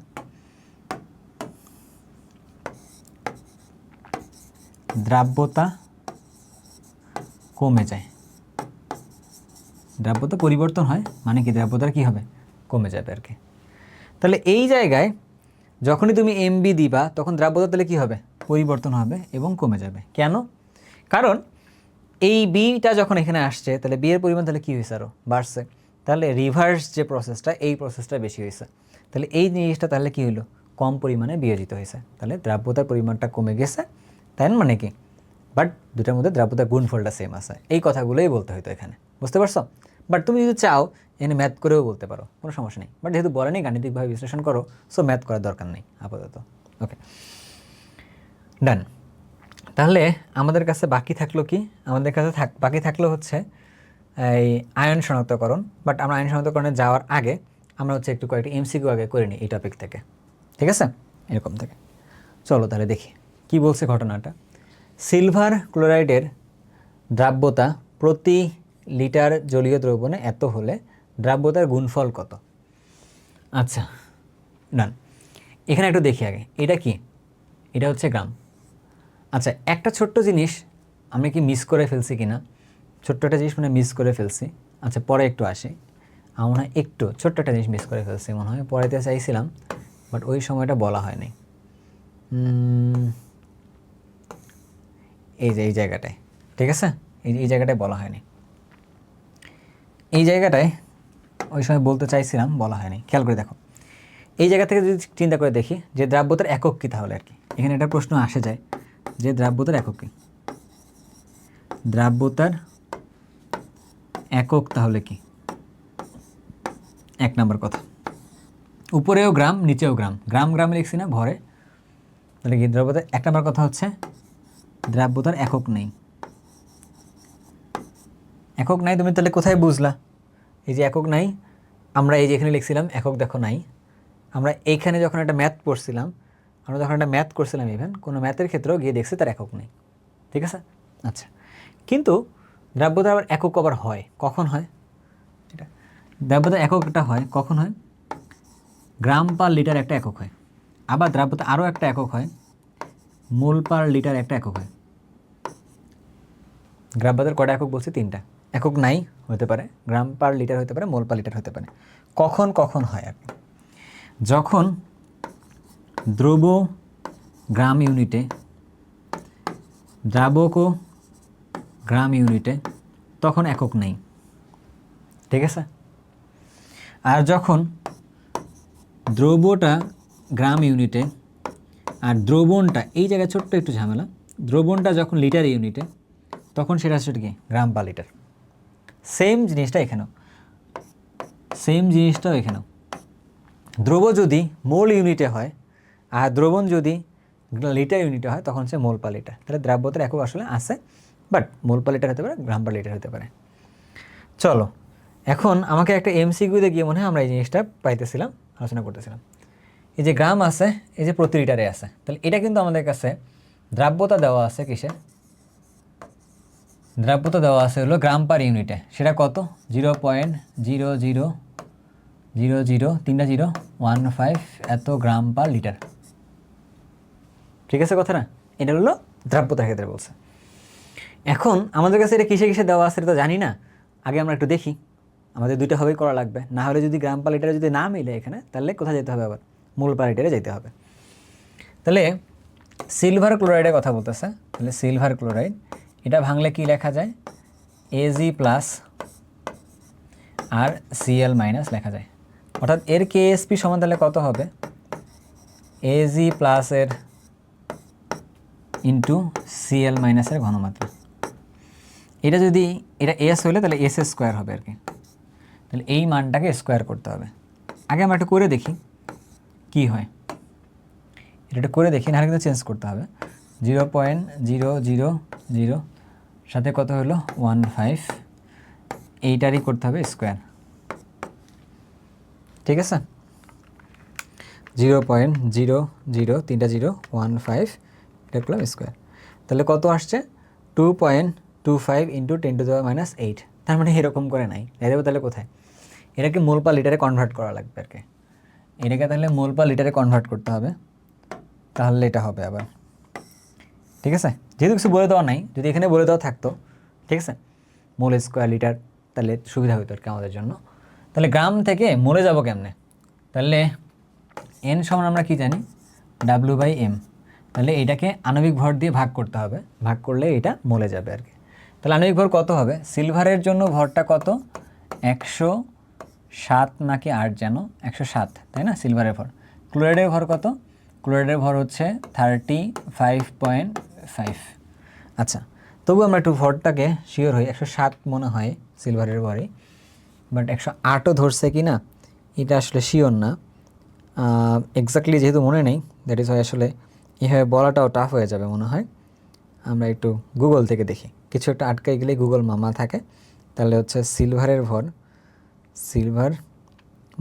দ্রাব্যতা কমে যায়। দ্রাব্যতা পরিবর্তন হয় মানে কি? দ্রাব্যতার কি হবে? কমে যাবে আর কি। তাহলে এই জায়গায় যখনই তুমি এমবি দিবা তখন দ্রাব্যতা তাহলে কী হবে? পরিবর্তন হবে এবং কমে যাবে। কেন? কারণ এই বিটা যখন এখানে আসছে তাহলে বি এর পরিমাণ তাহলে কী হয়েছে? আরও বাড়ছে। তাহলে রিভার্স যে প্রসেসটা, এই প্রসেসটা বেশি হয়েছে। তাহলে এই জিনিসটা তাহলে কী হলো? কম পরিমাণে বিয়োজিত হয়েছে। তাহলে দ্রাব্যতার পরিমাণটা কমে গেছে। তাই মানে কি? বাট দুটার মধ্যে দ্রাব্যতার গুণফলটা সেম আছে। এই কথাগুলোই বলতে হতো এখানে, বুঝতে পারছো? বাট তুমি যদি চাও এখানে ম্যাথ করেও বলতে পারো, কোনো সমস্যা নেই। বাট যেহেতু বলেনি গাণিতিকভাবে বিশ্লেষণ করো, সো ম্যাথ করার দরকার নেই আপাতত। ওকে, ডান। তাহলে আমাদের কাছে বাকি থাকলো কি? আমাদের কাছে বাকি থাকলো হচ্ছে এই আয়ন শনাক্তকরণ। বাট আমরা আয়ন শনাক্তকরণে যাওয়ার আগে আমরা হচ্ছে একটু কয়েকটি এমসিকিউ আগে করে নিই এই টপিক থেকে, ঠিক আছে? এরকম থেকে চলো তাহলে দেখি কি বলছে ঘটনাটা। সিলভার ক্লোরাইডের দ্রাব্যতা প্রতি লিটার জলীয় দ্রবণে এত হলে দ্রাব্যতার গুণফল কত? আচ্ছা, ডান। এখানে একটু দেখি আগে, এটা কি? এটা হচ্ছে গ্রাম। আচ্ছা, একটা ছোট্ট জিনিস আমি কি মিস করে ফেলছি কিনা? ছোট্ট একটা জিনিস মানে মিস করে ফেলছি। আচ্ছা, পরে একটু আসি। আমার মনে হয় একটু ছোট্ট একটা জিনিস মিস করে ফেলছি মনে হয়, পরেতে চাইছিলাম বাট ওই সময়টা বলা হয়নি। এই যে এই জায়গাটায়, ঠিক আছে? এই জায়গাটায় বলা হয়নি। এই জায়গাটায় ওই সময় বলতে চাইছিলাম, বলা হয়নি। খেয়াল করে দেখো, এই জায়গা থেকে যদি চিন্তা করে দেখি যে দ্রাব্যতার একক কী তাহলে আর কি। এখানে একটা প্রশ্ন আসে যায় যে দ্রাব্যতার একক কী? দ্রাব্যতার একক তাহলে কি? এক নম্বর কথা, উপরেও গ্রাম নিচেও গ্রাম, গ্রামে লিখছি না ভরে। তাহলে কি দ্রাব্যতার এক নম্বর কথা হচ্ছে দ্রাব্যতার একক নেই। একক নাই তুমি তাহলে কোথায় বুঝলা? এই যে একক নাই, আমরা এই যে এখানে লিখছিলাম একক, দেখো নাই। আমরা এইখানে যখন একটা ম্যাথ পড়ছিলাম, ইভেন কোনো ম্যাথের ক্ষেত্রেও গিয়ে দেখছি তার একক নেই, ঠিক আছে? আচ্ছা, কিন্তু দ্রাব্যতার আবার একক আবার হয়, কখন হয়? এটা দ্রাব্যতার এককটা হয় কখন হয়? গ্রাম পার লিটার একটা একক হয়। আবার দ্রাব্যতা আরও একটা একক হয়, মোল পার লিটার একটা একক হয়। দ্রাব্যতার কটা একক বলছি? 3টা। একক নাই হতে পারে, গ্রাম পার লিটার হতে পারে, মোল পার লিটার হতে পারে। কখন কখন হয় আর কি? যখন দ্রব গ্রাম ইউনিটে, দ্রাবকও গ্রাম ইউনিটে, তখন একক নেই, ঠিক আছে? আর যখন দ্রবটা গ্রাম ইউনিটে আর দ্রবণটা, এই জায়গায় ছোট্ট একটু ঝামেলা, দ্রবণটা যখন লিটার ইউনিটে তখন সেটা হচ্ছে কি? গ্রাম পার লিটার। সেম জিনিসটা এখানেও, দ্রব যদি মোল ইউনিটে হয় আর দ্রবণ যদি লিটার ইউনিটে হয় তখন হচ্ছে মোল পার লিটার। তাহলে দ্রাব্যতার একক আসলে আছে, বাট মোল পার লিটার হতে পারে, গ্রাম পার লিটার হতে পারে। চলো, এখন আমাকে একটা এমসিকিউতে গিয়ে মনে হয় আমরা এই জিনিসটা পাইতেছিলাম, আলোচনা করতেছিলাম। এই যে গ্রাম আছে, এই যে প্রতি লিটারে আছে, তাহলে এটা কিন্তু আমাদের কাছে দ্রাব্যতা দেওয়া আছে কিসে? দ্রাব্যতা দেওয়া আছে হলো গ্রাম পার ইউনিটে। সেটা কত? 0.000015 এত গ্রাম পার লিটার, ঠিক আছে কথা না? এটা হলো দ্রাব্যতার ক্ষেত্রে বলছে। এখন আমাদের কাছে এটা কিসে কিসে দেওয়া আছে এটা তো জানি না, আগে আমরা একটু দেখি। আমাদের দুইটা হবেই করা লাগবে, না হলে যদি গ্রাম পার লিটারে যদি না মিলে এখানে, তাহলে কোথায় যেতে হবে? আবার মূল পার লিটারে যেতে হবে। তাহলে সিলভার ক্লোরাইডের কথা বলতেছে, তাহলে সিলভার ক্লোরাইড এটা ভাঙলে কি লেখা যায়, Ag প্লাস আর Cl মাইনাস লেখা যায়। অর্থাৎ এর KSP সমান তাহলে কত হবে, Ag প্লাসের ইন্টু Cl মাইনাসের ঘনমাত্রা। এটা যদি এটা S হলে তাহলে S স্কোয়ার হবে আর কি, তাহলে এই মানটাকে স্কোয়ার করতে হবে। আগে আমরা একটু করে দেখি কি হয়, এটা একটু করে দেখি, নাহলে কিন্তু চেঞ্জ করতে হবে। 0.000 সাথে কত হলো 15, এইটারই করতে হবে স্কোয়ার, ঠিক আছে। 0.00315 এটা করলাম স্কোয়ার, তাহলে কত আসছে 2.25 × 10⁻⁸। তার মানে এরকম করে নাই, দেবো তাহলে কোথায়, এটাকে মোল পার লিটারে কনভার্ট করা লাগবে আর কি। এটাকে তাহলে মোল পার লিটারে কনভার্ট করতে হবে, তাহলে এটা হবে আবার, ঠিক আছে। যেহেতু কিছু বলে দেওয়া নাই, যদি এখানে বলে দেওয়া থাকতো, ঠিক আছে, মোল স্কোয়ার লিটার, তাহলে সুবিধা হতো আর কি আমাদের জন্য। তাহলে গ্রাম থেকে মোলে যাব কেমনে, তাহলে N সমান আমরা কি জানি, W/M, তাহলে এটাকে আণবিক ভর দিয়ে ভাগ করতে হবে, ভাগ করলে এটা মোলে যাবে আর কি। তাহলে আণবিক ভর কত হবে, সিলভারের জন্য ভরটা কত 107 নাকি 8 যেন, 107 তাই না সিলভারের ভর। ক্লোরাইডের ভর কত, ক্লোরাইডের ভর হচ্ছে 35.5। আচ্ছা, তবু আমরা একটু ভরটাকে শিওর হই, 107 মনে হয় সিলভারের ভরই, বাট 108ও ধরছে কি না এটা আসলে শিওর না এক্স্যাক্টলি, যেহেতু মনে নেই, দ্যাট ইজ হয় আসলে এভাবে বলাটাও টাফ হয়ে যাবে মনে হয়। আমরা একটু গুগল থেকে দেখি, কিছু একটা আটকাই গেলে গুগল মামা থাকে। তাহলে হচ্ছে সিলভারের ভর, সিলভার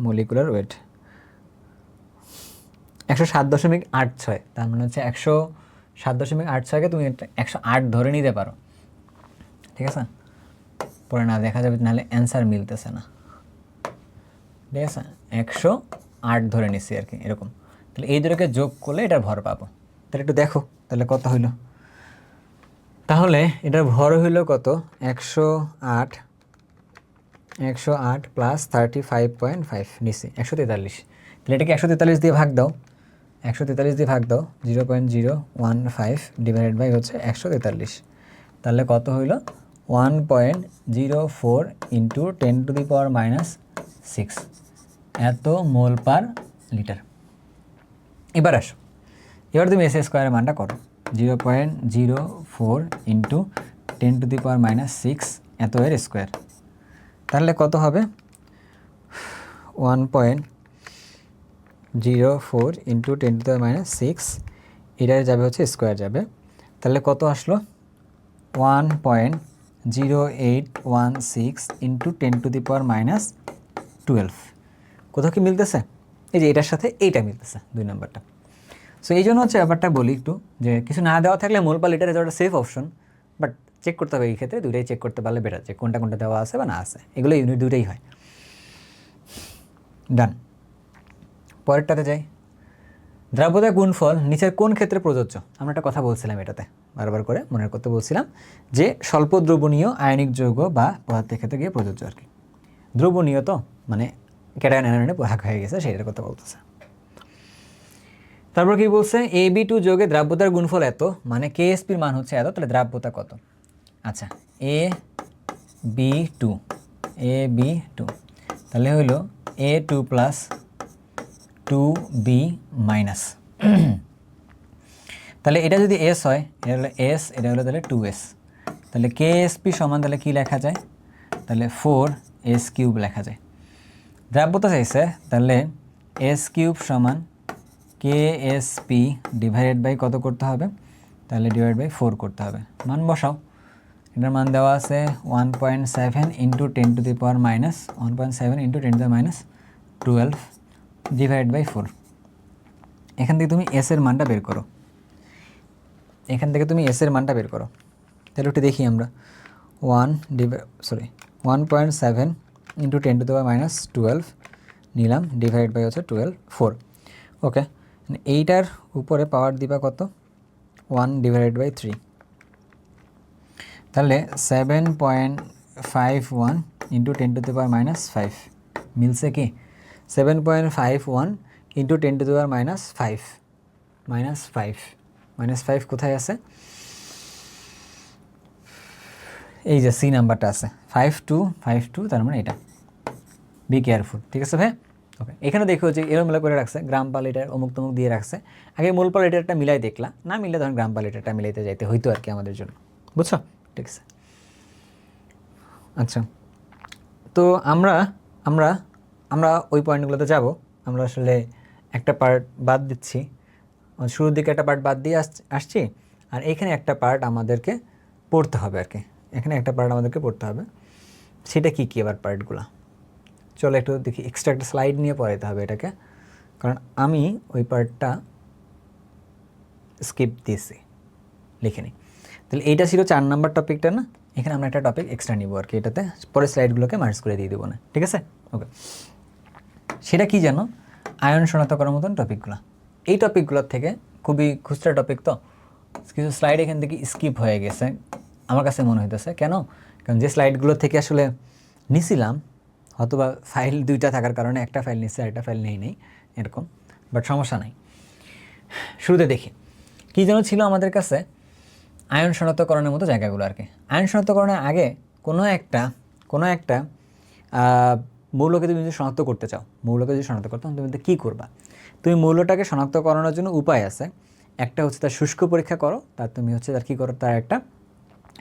মলিকুলার ওয়েট 107.86, তার মানে হচ্ছে 107.86কে তুমি 108 ধরে নিতে পারো, ঠিক আছে। পরে না দেখা যাবে, নাহলে অ্যান্সার মিলতেছে না, ঠিক আছে। 108 ধরে নিচ্ছি আর কি, এরকম। তাহলে এই দুটোকে যোগ করলে এটার ভর পাবো। তাহলে একটু দেখো তাহলে কত হইল, তাহলে এটার ভর হইল কত 108 প্লাস 35.5 নিচ্ছি 143। তাহলে এটাকে 143 দিয়ে ভাগ দাও, 143 দিয়ে ভাগ দাও, 0.015 ডিভাইডেড বাই হচ্ছে 143, তাহলে কত হইল 1.04 × 10⁻⁻6 এত মোল পার লিটার। এবার আসো, এবার তুমি S স্কোয়ারের মানটা করো, 0.04 × 10⁻⁻6 এত এর স্কোয়ার, তাহলে কত হবে 1.04 × 10⁻⁻6, এটার যাবে হচ্ছে স্কোয়ার যাবে, তাহলে কত আসলো 1.0816 × 10⁻12। কোথাও কি মিলতেছে, এই যে এটার সাথে এইটা মিলতেছে 2 নম্বরটা। সো এই জন্য হচ্ছে ব্যাপারটা বলি একটু, যে কিছু না দেওয়া থাকলে মোল পার লিটারে যাওয়াটা সেফ অপশন, বাট চেক করতে হবে এই ক্ষেত্রে, দুইটাই চেক করতে পারলে বেটার, যে কোনটা কোনটা দেওয়া আছে বা না আছে, এগুলো ইউনিট দুইটাই হয়। ডান, পরেরটাতে যাই। দ্রাব্যতা গুণফল নিচের কোন ক্ষেত্রে প্রযোজ্য, আমরা একটা কথা বলছিলাম এটাতে বারবার করে মনে করতে বলছিলাম, যে স্বল্প দ্রবণীয় আয়নিক যৌগ বা পদার্থের ক্ষেত্রে গিয়ে প্রযোজ্য আর কি। দ্রবণীয় তো মানে ক্যাটায়ন অ্যানায়নে ভাগ হয়ে গেছে, সেটার কথা বলতেছে। তারপর কি বলছে, AB2 যোগে দ্রাব্যতার গুণফল এত, মানে KSPর মান হচ্ছে এত, তাহলে দ্রাব্যতা কত। আচ্ছা, AB2 তাহলে হইলো A2 প্লাস 2B মাইনাস, তাহলে এটা যদি S হয়, এটা হলো S, এটা হলো তাহলে 2S, তাহলে KSP সমান তাহলে কি লেখা যায়, তাহলে 4S³ লেখা যায়। দ্রাব্যতা চাইছে, তাহলে S³ সমান KSP ডিভাইডেড বাই কত করতে হবে, তাহলে ডিভাইড বাই 4 করতে হবে। মান বসাও, এটার মান দেওয়া আছে 1.7 × 10⁻⁻12 ডিভাইড বাই 4। এখান থেকে তুমি S এর মানটা বের করো, এখান থেকে তুমি S এর মানটা বের করো, তাহলে একটু দেখি আমরা 1.7 × 10⁻⁻12 নিলাম, ডিভাইড বাই হচ্ছে 4। ওকে, এইটার উপরে পাওয়ার দিবা কত 1/3, তাহলে 7.51 × 10⁻⁵ মিলছে কি, 7.51 ইন্টু 10⁻⁵, -5 কোথায় আছে? এই যে সি নাম্বারটা আছে 5252, তার মানে এটা। বি কেয়ারফুল, ঠিক আছে ভাই? ওকে, এখানে দেখো যে এলোমেলো করে রাখছে, গ্রাম পার লিটার অমুক তমুক দিয়ে রাখছে। আগে মূল পার লিটারটা মিলাই দেখলা, না মিললে তখন গ্রাম পার লিটারটা মিলাইতে যাইতে হইতো আর কি আমাদের জন্য, বুঝছো? ঠিক আছে। আচ্ছা, তো আমরা আমরা আমরা ওই পয়েন্টগুলোতে যাব। আমরা আসলে একটা পার্ট বাদ দিচ্ছি, শুরুর দিকে একটা পার্ট বাদ দিয়ে আসছি, আর এখানে একটা পার্ট আমাদেরকে পড়তে হবে আর কি। এখানে একটা পার্ট আমাদেরকে পড়তে হবে, সেটা কি কি আবার পার্টগুলো? চলো একটু দেখি, এক্সট্রা একটা স্লাইড নিয়ে পড়াইতে হবে এটাকে, কারণ আমি ওই পার্টটা স্কিপ দিয়েছি, লিখে নিই। তাহলে এইটা ছিল 4 নম্বর টপিকটা না? এখানে আমরা একটা টপিক এক্সট্রা নিব আর কি, এটাতে পরে স্লাইডগুলোকে মার্জ করে দিয়ে দেবো না, ঠিক আছে? ওকে, সেটা কি জানো? আয়ন শনাক্ত করার মতন টপিকগুলো। এই টপিকগুলোর থেকে খুবই খুচরা টপিক, তো কিছু স্লাইড এখান থেকে স্কিপ হয়ে গেছে আমার কাছে মনে হইতেছে। কেন? কারণ যে স্লাইডগুলো থেকে আসলে নিছিলাম, অথবা ফাইল 2টা থাকার কারণে একটা ফাইল নিচ্ছে আর একটা ফাইল নেই এরকম, বাট সমস্যা নাই। শুরুতে দেখি কী যেন ছিল আমাদের কাছে আয়ন শনাক্তকরণের মতো জায়গাগুলো আর কি। আয়ন শনাক্তকরণের আগে কোনো একটা মৌলকে তুমি যদি শনাক্ত করতে চাও, মৌলকে যদি শনাক্ত করতে তুমি কী করবা? তুমি মৌলটাকে শনাক্ত করানোর জন্য উপায় আছে। একটা হচ্ছে তার শুষ্ক পরীক্ষা করো, তার তুমি হচ্ছে তার কী করো, তার একটা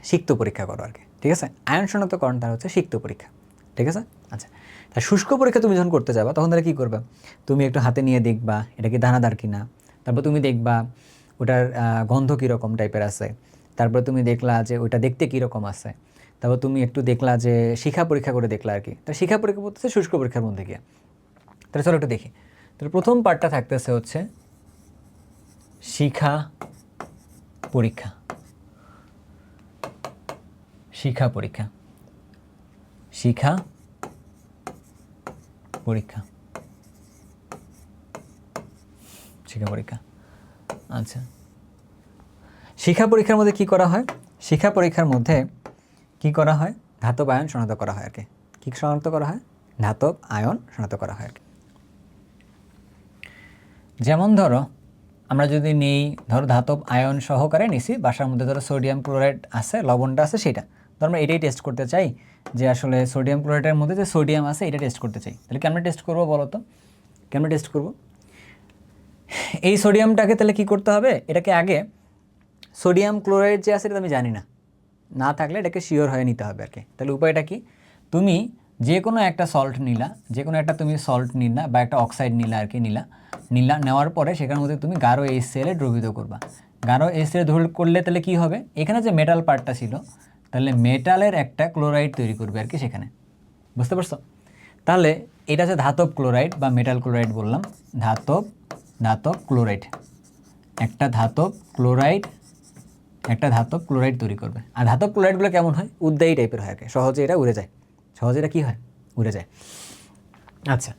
সিক্ত পরীক্ষা করো আর কি, ঠিক আছে? আয়ন শনাক্তকরণ তার হচ্ছে সিক্ত পরীক্ষা, ঠিক আছে? আচ্ছা, তার শুষ্ক পরীক্ষা তুমি যখন করতে যাবা তখন তাহলে কী করবা? তুমি একটু হাতে নিয়ে দেখবা এটা কি দানাদার কিনা, তারপর তুমি দেখবা ওটার গন্ধ কীরকম টাইপের আছে, তারপর তুমি দেখলা যে ওইটা দেখতে কীরকম আছে, তারপর তুমি একটু দেখলা যে শিখা পরীক্ষা করে দেখলা আর কি। তা শিখা পরীক্ষা করতেছে শুষ্ক পরীক্ষার মধ্যে গিয়ে। তাহলে চলো একটু দেখি। তাহলে প্রথম পার্টটা থাকতেছে হচ্ছে শিখা পরীক্ষা। শিখা পরীক্ষা, শিখা পরীক্ষা, শিখা পরীক্ষা। আচ্ছা, শিখা পরীক্ষার মধ্যে কি করা হয়? শিখা পরীক্ষার মধ্যে কি করা হয়? ধাতব আয়ন শনাক্ত করা হয় আর কি। কী শনাক্ত করা হয়? ধাতব আয়ন শনাক্ত করা হয় আর কি। যেমন ধরো আমরা যদি নেই, ধরো ধাতব আয়ন সহকারে নিছি, বাসার মধ্যে ধরো সোডিয়াম ক্লোরাইড আছে, লবণটা আছে, সেটা ধরো আমরা এটাই টেস্ট করতে চাই যে আসলে সোডিয়াম ক্লোরাইডের মধ্যে যে সোডিয়াম আছে এটা টেস্ট করতে চাই। তাহলে কেমন টেস্ট করবো বলো তো? কেমন টেস্ট করব? এই সোডিয়ামটাকে তাহলে কী করতে হবে? এটাকে আগে সোডিয়াম ক্লোরাইড যে আছে এটা আমি জানি না থাকলে এটাকে শিওর হয়ে নিতে হবে আর কি। তাহলে উপায়টা কি? তুমি যে কোনো একটা সল্ট নিলা, যে কোনো একটা তুমি সল্ট নিলা বা একটা অক্সাইড নিলা আর কি, নেওয়ার পরে সেখানের মধ্যে তুমি গাঢ় HCl দ্রবীভূত করবা। গাঢ় HCl দ্রবীভূত করলে তাহলে কী হবে? এখানে যে মেটাল পার্টটা ছিল, তাহলে মেটালের একটা ক্লোরাইড তৈরি করবে আর কি সেখানে, বুঝতে পারছো? তাহলে এটা হচ্ছে ধাতব ক্লোরাইড বা মেটাল ক্লোরাইড বললাম। ধাতব ক্লোরাইড, একটা ধাতব ক্লোরাইড তৈরি করবে। আর ধাতব ক্লোরাইডগুলো কেমন হয়? উদ্দায়ী টাইপের হয় আর কি, সহজে এটা উড়ে যায়। সহজে এটা কী হয়? উড়ে যায়। আচ্ছা,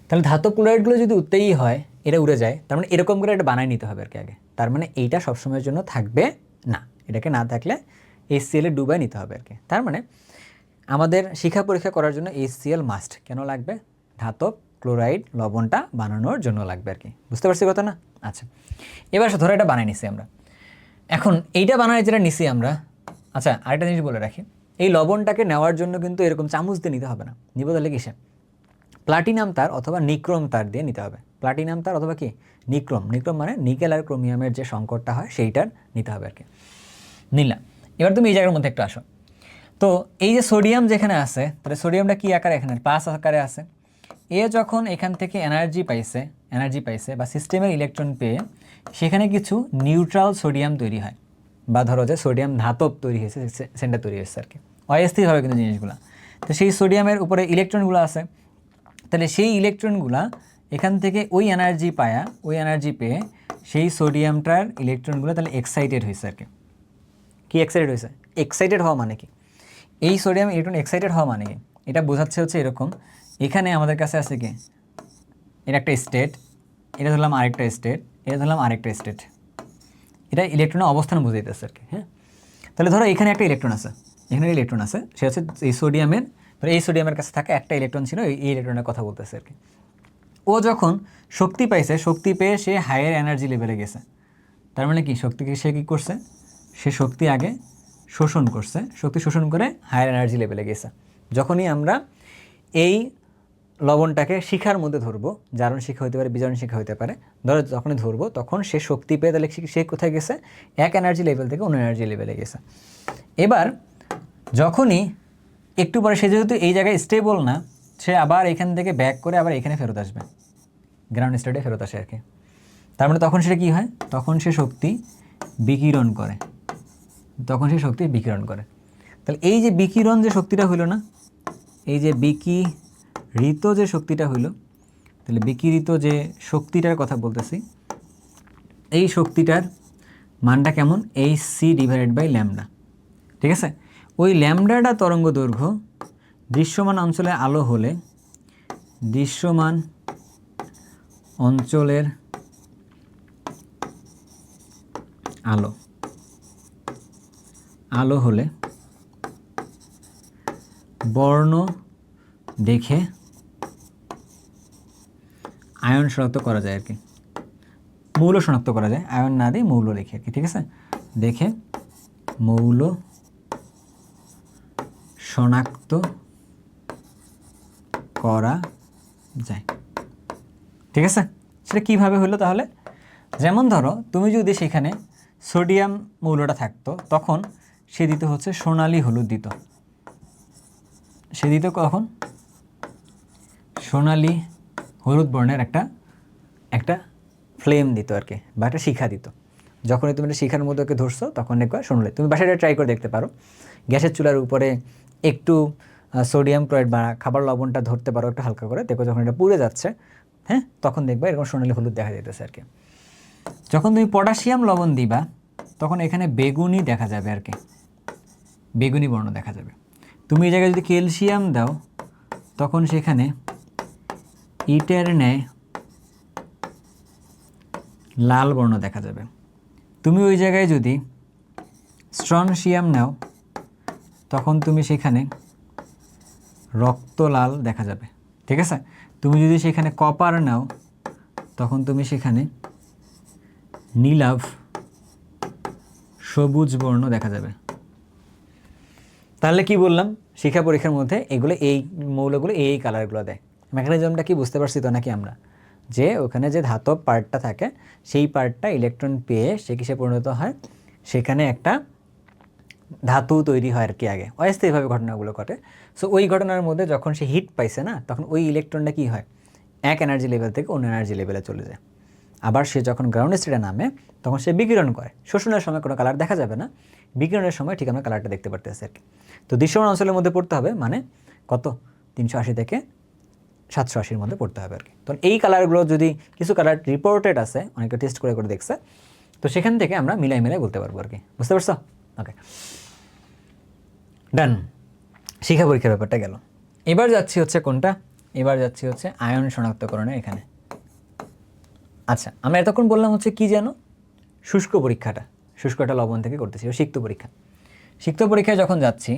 তাহলে ধাতব ক্লোরাইডগুলো যদি উদ্দায়ী হয়, এটা উড়ে যায়, তার মানে এরকম করে এটা বানায় নিতে হবে আর কি আগে। তার মানে এইটা সবসময়ের জন্য থাকবে না, এটাকে না থাকলে HCl ডুবাই নিতে হবে আর কি। তার মানে আমাদের শিখা পরীক্ষা করার জন্য HCl মাস্ট। কেন লাগবে? ধাতব ক্লোরাইড লবণটা বানানোর জন্য লাগবে আর কি, বুঝতে পারছি কথা না? আচ্ছা, এবার ধরো এটা বানাই নিছি আমরা। এখন এইটা বানায় যেটা নিছি আমরা, আচ্ছা আরেকটা জিনিস বলে রাখি, এই লবণটাকে নেওয়ার জন্য কিন্তু এরকম চামচ দিয়ে নিতে হবে না। নিব তাহলে কিসে? প্লাটিনাম তার অথবা নিক্রোম তার দিয়ে নিতে হবে। প্লাটিনাম তার অথবা কি নিক্রোম মানে নিকেল আর ক্রোমিয়ামের যে সংকটটা হয় সেইটার নিতে হবে আর কি। নিলা। এবার তুমি এই জায়গার মধ্যে একটু আসো। তো এই যে সোডিয়াম যেখানে আছে, তাহলে সোডিয়ামটা কি আকারে? এখানে প্লাস আকারে আছে। এ যখন এখান থেকে এনার্জি পাইছে বা সিস্টেমের ইলেকট্রন পেয়ে সেখানে কিছু নিউট্রাল সোডিয়াম তৈরি হয়, বা ধরো যে সোডিয়াম ধাতব তৈরি হয়েছে, সেন্টার তৈরি হয়েছে আর কি। অস্থির হবে কিন্তু জিনিসগুলো। তো সেই সোডিয়ামের উপরে ইলেকট্রনগুলো আছে, তাহলে সেই ইলেকট্রনগুলা এখান থেকে ওই এনার্জি পেয়ে সেই সোডিয়ামটার ইলেকট্রনগুলো তাহলে এক্সাইটেড হয়েছে আর কি। কি এক্সাইটেড হয়েছে? এক্সাইটেড হওয়া মানে কি? এই সোডিয়াম ইলেকট্রন এক্সাইটেড হওয়া মানে কি? এটা বোঝাচ্ছে হচ্ছে এরকম, এখানে আমাদের কাছে আছে কি, এর একটা স্টেট, এটা ধরলাম আরেকটা স্টেট, এটা ধরলাম আরেকটা স্টেট। এটা ইলেকট্রনের অবস্থান বুঝাইতেছে আর কি। হ্যাঁ, তাহলে ধরো এখানে একটা ইলেকট্রন আছে, সে হচ্ছে এই সোডিয়ামের, ধরো এই সোডিয়ামের কাছে থাকা একটা ইলেকট্রন ছিল, এই ইলেকট্রনের কথা বলতেছে আর কি। ও যখন শক্তি পাইছে, শক্তি পেয়ে সে হায়ার এনার্জি লেভেলে গেছে। তার মানে কি, শক্তিকে সে কী করছে, সে শক্তি আগে শোষণ করছে, শক্তি শোষণ করে হায়ার এনার্জি লেভেলে গেছে। যখনই আমরা এই লবণটাকে শিখার মধ্যে ধরবো, জারণ শিখা হতে পারে, বিজারণ শিখা হতে পারে, ধরো যখনই ধরবো তখন সে শক্তি পেয়ে তাহলে সে কোথায় গেছে, এক এনার্জি লেভেল থেকে অন্য এনার্জি লেভেলে গেছে। এবার যখনই একটু পরে সে যেহেতু এই জায়গায় স্টেবল না, সে আবার এখান থেকে ব্যাক করে আবার এখানে ফেরত আসবে, গ্রাউন্ড স্টেটে ফেরত আসে আর কি। তার মানে তখন সেটা কী হয়, তখন সে শক্তি বিকিরণ করে, তখন সে শক্তি বিকিরণ করে। তাহলে এই যে বিকিরণ যে শক্তিটা হইল না, এই যে বিকিরিত যে শক্তিটা হইল, তাহলে বিকিরিত যে শক্তিটার কথা বলতেছি, এই শক্তিটার মানটা কেমন, এই সি ডিভাইডেড বাই ল্যামডা। ঠিক আছে, ওই ল্যামডাটা তরঙ্গ দৈর্ঘ্য দৃশ্যমান অঞ্চলে আলো হলে, দৃশ্যমান অঞ্চলের আলো হলে বর্ণ দেখে আয়ন শনাক্ত করা যায় আর কি, মৌল শনাক্ত করা যায়, আয়ন না দিয়ে মৌল লিখে আর কি। ঠিক আছে, দেখে মৌল শনাক্ত করা যায়। ঠিক আছে, সেটা কীভাবে হলো তাহলে, যেমন ধরো তুমি যদি সেখানে সোডিয়াম মৌলটা থাকতো, তখন সে দিত হচ্ছে সোনালি হলুদ দিত, সে দিত কখন, সোনালি হলুদ বর্ণের একটা ফ্লেম দিত আর কি, বা একটা শিখা দিত। যখনই তুমি একটা শিখার মধ্যে ওকে ধরছো তখন একবার সোনালি, তুমি বাসায় ট্রাই করে দেখতে পারো, গ্যাসের চুলার উপরে একটু সোডিয়াম ক্লোরাইড বা খাবার লবণটা ধরতে পারো একটু হালকা করে, দেখো যখন এটা পুড়ে যাচ্ছে, হ্যাঁ, তখন দেখবে এরকম সোনালি হলুদ দেখা যেতেছে আর কি। যখন তুমি পটাশিয়াম লবণ দিবা তখন এখানে বেগুনি দেখা যাবে আর কি, বেগুনি বর্ণ দেখা যাবে। তুমি এই জায়গায় যদি ক্যালসিয়াম দাও তখন সেখানে ইটের ন্যায় লাল বর্ণ দেখা যাবে। তুমি ওই জায়গায় যদি স্ট্রনশিয়াম নাও তখন তুমি সেখানে রক্ত লাল দেখা যাবে। ঠিক আছে, তুমি যদি সেখানে কপার নাও তখন তুমি সেখানে নীলাভ সবুজ বর্ণ দেখা যাবে। তাহলে কি বললাম, শিক্ষা পরীক্ষার মধ্যে এগুলো, এই মৌলগুলো এই কালারগুলো দেয়। মেকানিজমটা কি বুঝতে পারছি তো নাকি আমরা, যে ওখানে যে ধাতব পার্টটা থাকে সেই পার্টটা ইলেকট্রন পেয়ে সে কিসে পরিণত হয়, সেখানে একটা ধাতু তৈরি হয় আর কি, আগে অস্থায়ীভাবে ঘটনাগুলো ঘটে। সো ওই ঘটনার মধ্যে যখন সে হিট পাইছে না, তখন ওই ইলেকট্রনটা কী হয়, এক এনার্জি লেভেল থেকে অন্য এনার্জি লেভেলে চলে যায়। আবার সে যখন গ্রাউন্ড স্টেটে নামে তখন সে বিকিরণ করে, শোষণের সময় কোনো কালার দেখা যাবে না, বিকিরণের সময় ঠিক আমরা কালারটা দেখতে পারতেছি আর কি। তো দৃশ্যমান অঞ্চলের মধ্যে পড়তে হবে, মানে কত, 380 থেকে 780-র মধ্যে পড়তে হবে আর কি। তো এই কালারগুলো যদি কিছু কালার রিপোর্টেড আছে, অনেকে টেস্ট করে করে দেখছে, তো সেখান থেকে আমরা মিলাই বলতে পারবো আর কি। বুঝতে পারছো? ওকে, ডান। শিক্ষা পরীক্ষার ব্যাপারটা গেল। এবার যাচ্ছি হচ্ছে কোনটা, এবার যাচ্ছি হচ্ছে আয়ন শনাক্তকরণের এখানে। আচ্ছা, আমরা এতক্ষণ বললাম হচ্ছে কি যেন, শুষ্ক পরীক্ষাটা, শুষ্কটা লবণ থেকে করতেছি, সিক্ত পরীক্ষা। সিক্ত পরীক্ষায় যখন যাচ্ছি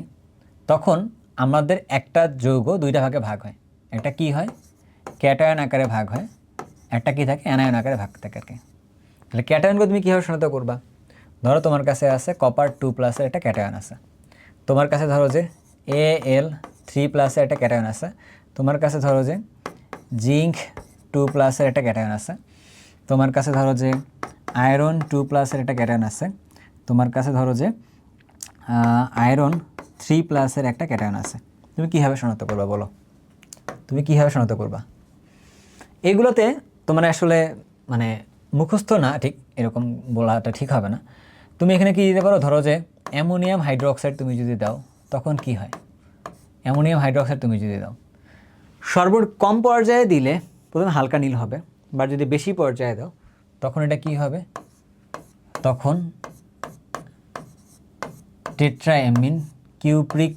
তখন আমাদের একটা যৌগ দুইটা ভাগে ভাগ হয়, একটা কি হয়, ক্যাটায়ন আকারে ভাগ হয়, একটা কি থাকে, অ্যানায়ন আকারে ভাগ থাকে আর কি। তাহলে ক্যাটায়নকে তুমি কীভাবে শনাক্ত করবা, ধরো তোমার কাছে আছে কপার 2+ একটা ক্যাটায়ন আছে, তোমার কাছে ধরো যে Al3+ একটা ক্যাটায়ন আছে, তোমার কাছে ধরো যে জিঙ্ক 2+ একটা ক্যাটায়ন আছে, তোমার কাছে ধরো যে আয়রন 2+ একটা ক্যাটায়ন আছে, তোমার কাছে ধরো যে আয়রন 3+ একটা ক্যাটায়ন আছে। তুমি কীভাবে শনাক্ত করবা বলো, তুমি কীভাবে শনাক্ত করবা? এগুলোতে তোমার আসলে মানে মুখস্থ না, ঠিক এরকম বলাটা ঠিক হবে না। তুমি এখানে কি দিতে পারো, ধরো যে অ্যামোনিয়াম হাইড্রোক্সাইড তুমি যদি দাও তখন কি হয়, অ্যামোনিয়াম হাইড্রোক্সাইড তুমি যদি দাও কম পর্যায়ে দিলে প্রথমে হালকা নীল হবে, বা যদি বেশি পর্যায়ে দাও তখন এটা কি হবে, তখন টেট্রাঅ্যামিন কিউপ্রিক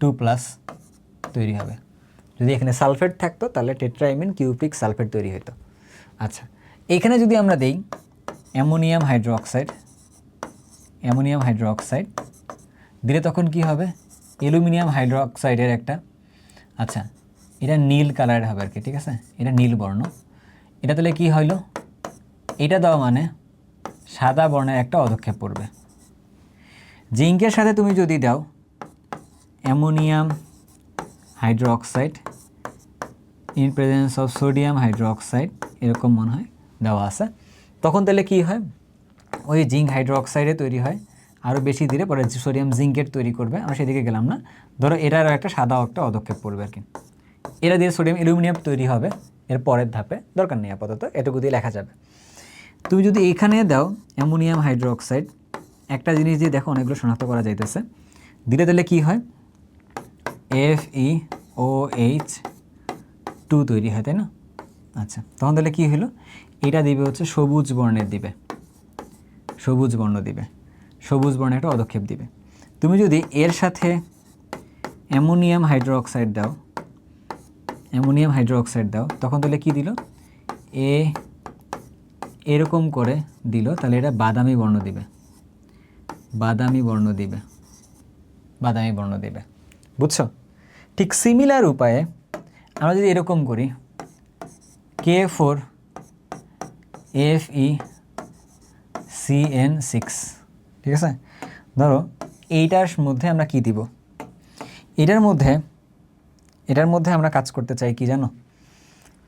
2+ তৈরি হবে। যদি এখানে সালফেট থাকতো তাহলে টেট্রাঅ্যামিন কিউপ্রিক সালফেট তৈরি হতো। আচ্ছা, এখানে যদি আমরা দেই অ্যামোনিয়াম হাইড্রোক্সাইড দিলে তখন কি হবে, অ্যালুমিনিয়াম হাইড্রোক্সাইডের একটা, আচ্ছা এটা নীল কালারের হবে আর কি, ঠিক আছে, এটা নীল বর্ণ। এটা তাহলে কি হইলো, এটা দেওয়া মানে সাদা বর্ণের একটা পদক্ষেপ পড়বে। জিঙ্কের সাথে তুমি যদি দাও ammonium hydroxide in presence of sodium hydroxide, এরকম মনে হয় দেওয়া আছে, তখন তাহলে কি হয়, ওই জিঙ্ক হাইড্রোক্সাইডে তৈরি হয়, আরও বেশি দিলে পরে সোডিয়াম জিঙ্কেট তৈরি করবে। আমরা সেদিকে গেলাম না, ধরো এটারও একটা সাদা একটা পদক্ষেপ পড়বে আর কি, এরা দিয়ে সোডিয়াম অ্যালুমিনিয়াম তৈরি হবে এর পরের ধাপে, দরকার নেই আপাতত, এটুকু দিয়ে লেখা যাবে। তুমি যদি এখানে দাও অ্যামোনিয়াম হাইড্রোক্সাইড, একটা জিনিস দিয়ে দেখো অনেকগুলো শনাক্ত করা যাইতেছে, দিলে তাহলে কি হয়, FeOH2 তৈরি হয়, তাই না? আচ্ছা, তখন তাহলে কী হলো, এটা দিবে হচ্ছে সবুজ বর্ণের দিবে, সবুজ বর্ণ দিবে, সবুজ বর্ণের একটা পদক্ষেপ দিবে। তুমি যদি এর সাথে অ্যামোনিয়াম হাইড্রোক্সাইড দাও, অ্যামোনিয়াম হাইড্রোক্সাইড দাও, তখন তাহলে কী দিল, এরকম করে দিল, তাহলে এটা বাদামি বর্ণ দিবে, বাদামি বর্ণ দিবে, বাদামি বর্ণ দিবে, বুঝছো? ঠিক সিমিলার উপায়ে আমরা যদি এরকম করি K4FeCN6, ঠিক আছে, ধরো এইটার মধ্যে আমরা কি দিব, এটার মধ্যে আমরা কাজ করতে চাই কি জানো,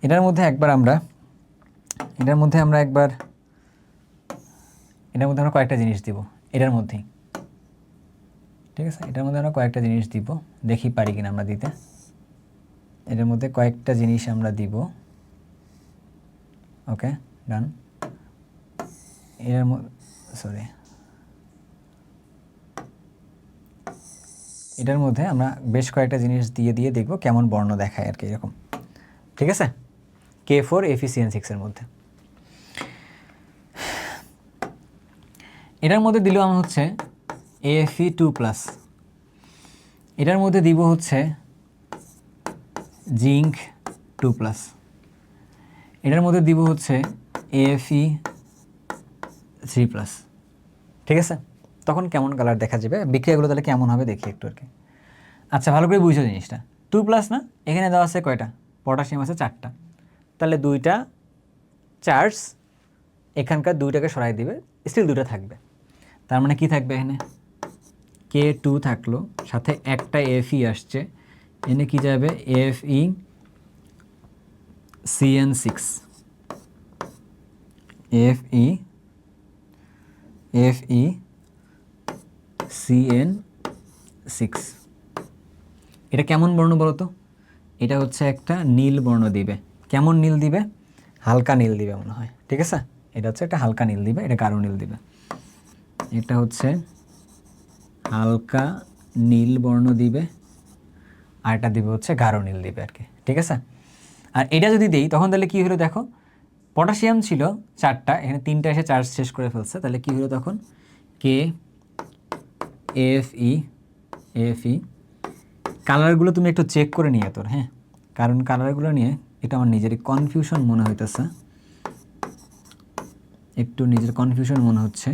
এটার মধ্যে আমরা কয়েকটা জিনিস দিব এটার মধ্যেই, ঠিক আছে, এটার মধ্যে আমরা কয়েকটা জিনিস দিব, দেখি পারি কিনা আমরা দিতে, এটার মধ্যে কয়েকটা জিনিস আমরা দিব, ওকে ডান। এটার মধ্যে আমরা বেশ কয়েকটা জিনিস দিয়ে দেখব কেমন বর্ণ দেখায় আর কি, এরকম, ঠিক আছে, K4FeCN6 এর মধ্যে। এটার মধ্যে দিল আমরা হচ্ছে Fe2+, এটার মধ্যে দিব হচ্ছে জিঙ্ক 2+, এটার মধ্যে দিব হচ্ছে Fe3+, ঠিক আছে। তখন কেমন কালার দেখা যাবে, বিক্রিয়াগুলো তাহলে কেমন হবে দেখি একটু আর কি। আচ্ছা, ভালো করে বুঝো জিনিসটা, 2+ না, এখানে দেওয়া আছে কয়টা, পটাশিয়াম আছে 4টা, তাহলে 2টা চার্জ, এখানকার 2টাকে সরাই দিবে, স্টিল 2টা থাকবে, তার মানে কি থাকবে, এখানে K2 থাকলো, সাথে একটা Fe আসছে, এনে কি যাবে FeCN6, FeCN6, এটা কেমন বর্ণ বলো তো, এটা হচ্ছে একটা নীল বর্ণ দিবে, কেমন নীল দিবে, হালকা নীল দিবে মনে হয়, ঠিক আছে, এটা হচ্ছে একটা হালকা নীল দিবে, এটা গাঢ় নীল দিবে, এটা হচ্ছে হালকা নীল বর্ণ দিবে, আর এটা দিবে হচ্ছে গাঢ় নীল দিবে আর কি, ঠিক আছে। আর এটা যদি দেই তখন তাহলে কি হলো দেখো, পটাশিয়াম ছিল 4টা, এখানে 3টা এসে চার্জ শেষ করে ফেলছে, তাহলে কি হলো তখন Fe কালারগুলো তুমি একটু চেক করে নিয়ে তোর, হ্যাঁ, কারণ কালারগুলো নিয়ে এটা আমার নিজেরই কনফিউশন মনে হইতেছে, একটু নিজের কনফিউশন মনে হচ্ছে,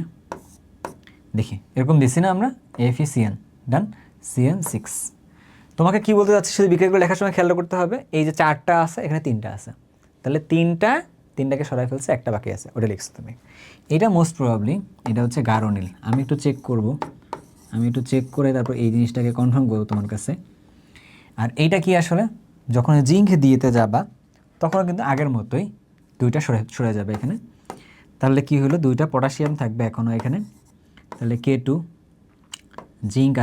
দেখি এরকম দিছি না আমরা FeCN, ডান, CN6। তোমাকে কি বলতে চাচ্ছি, শুধু বিক্রিয়াগুলো লেখার সময় খেয়াল করতে হবে, এই যে 4টা আছে, এখানে 3টা আছে, তাহলে তিনটাকে সরাই ফেলছে, একটা বাকি আছে, ওটা লিখছো তুমি। এটা মোস্ট প্রবাবলি এটা হচ্ছে গাঢ় নীল, আমি একটু চেক করে তারপর এই জিনিসটাকে কনফার্ম করবো তোমার কাছে। আর এইটা কি আসলে, যখন জিঙ্ক দিয়েতে যাবা তখন কিন্তু আগের মতোই 2টা সরে যাবে এখানে, তাহলে কি হলো, 2টা পটাশিয়াম থাকবে এখনও এখানে, তাহলে K2 জিঙ্ক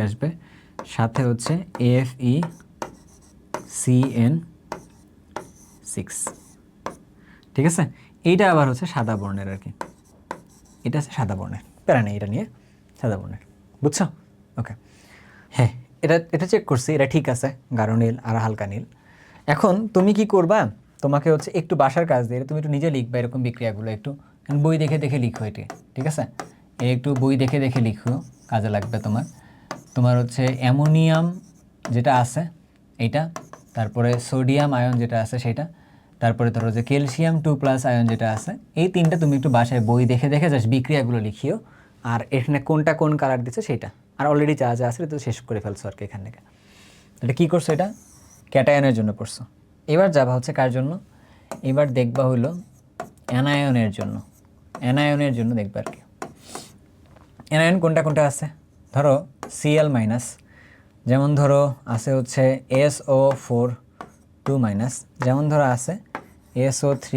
আসবে, সাথে হচ্ছে FeCN6, ঠিক আছে। এইটা আবার হচ্ছে সাদা বর্ণের আর কি, এটা হচ্ছে সাদা বর্ণের, প্যারা নেই এটা নিয়ে, সাদা বর্ণের, বুঝছো? ওকে, হ্যাঁ, এটা চেক করছি, এটা ঠিক আছে, গাঢ় নীল আর হালকা নীল। এখন তুমি কি করবা, তোমাকে হচ্ছে একটু বাসার কাজ দিয়ে তুমি একটু নিজে লিখবা এরকম বিক্রিয়াগুলো, একটু বই দেখে লিখো এটি, ঠিক আছে, একটু বই দেখে লিখো, কাজে লাগবে তোমার হচ্ছে অ্যামোনিয়াম যেটা আছে এইটা, তারপরে সোডিয়াম আয়ন যেটা আছে সেটা, তারপরে ধরো যে ক্যালসিয়াম 2+ আয়ন যেটা আছে, এই 3টা তুমি একটু বাসায় বই দেখে জাস্ট বিক্রিয়াগুলো লিখিও, আর এখানে কোনটা কোন কালার দিচ্ছে সেটা, আর অলরেডি যা আছে তো শেষ করে ফেলছো আর কি এখান থেকে। এটা কী করছো, এটা ক্যাটায়নের জন্য পড়ছো। এবার যাবা হচ্ছে কার জন্য, এবার দেখবা হলো অ্যানায়নের জন্য। অ্যানায়নের জন্য দেখবা আর কি। অ্যানায়ন কোনটা কোনটা আছে, ধরো Cl মাইনাস, যেমন ধরো আছে হচ্ছে SO4 2 মাইনাস, যেমন ধরো আছে SO3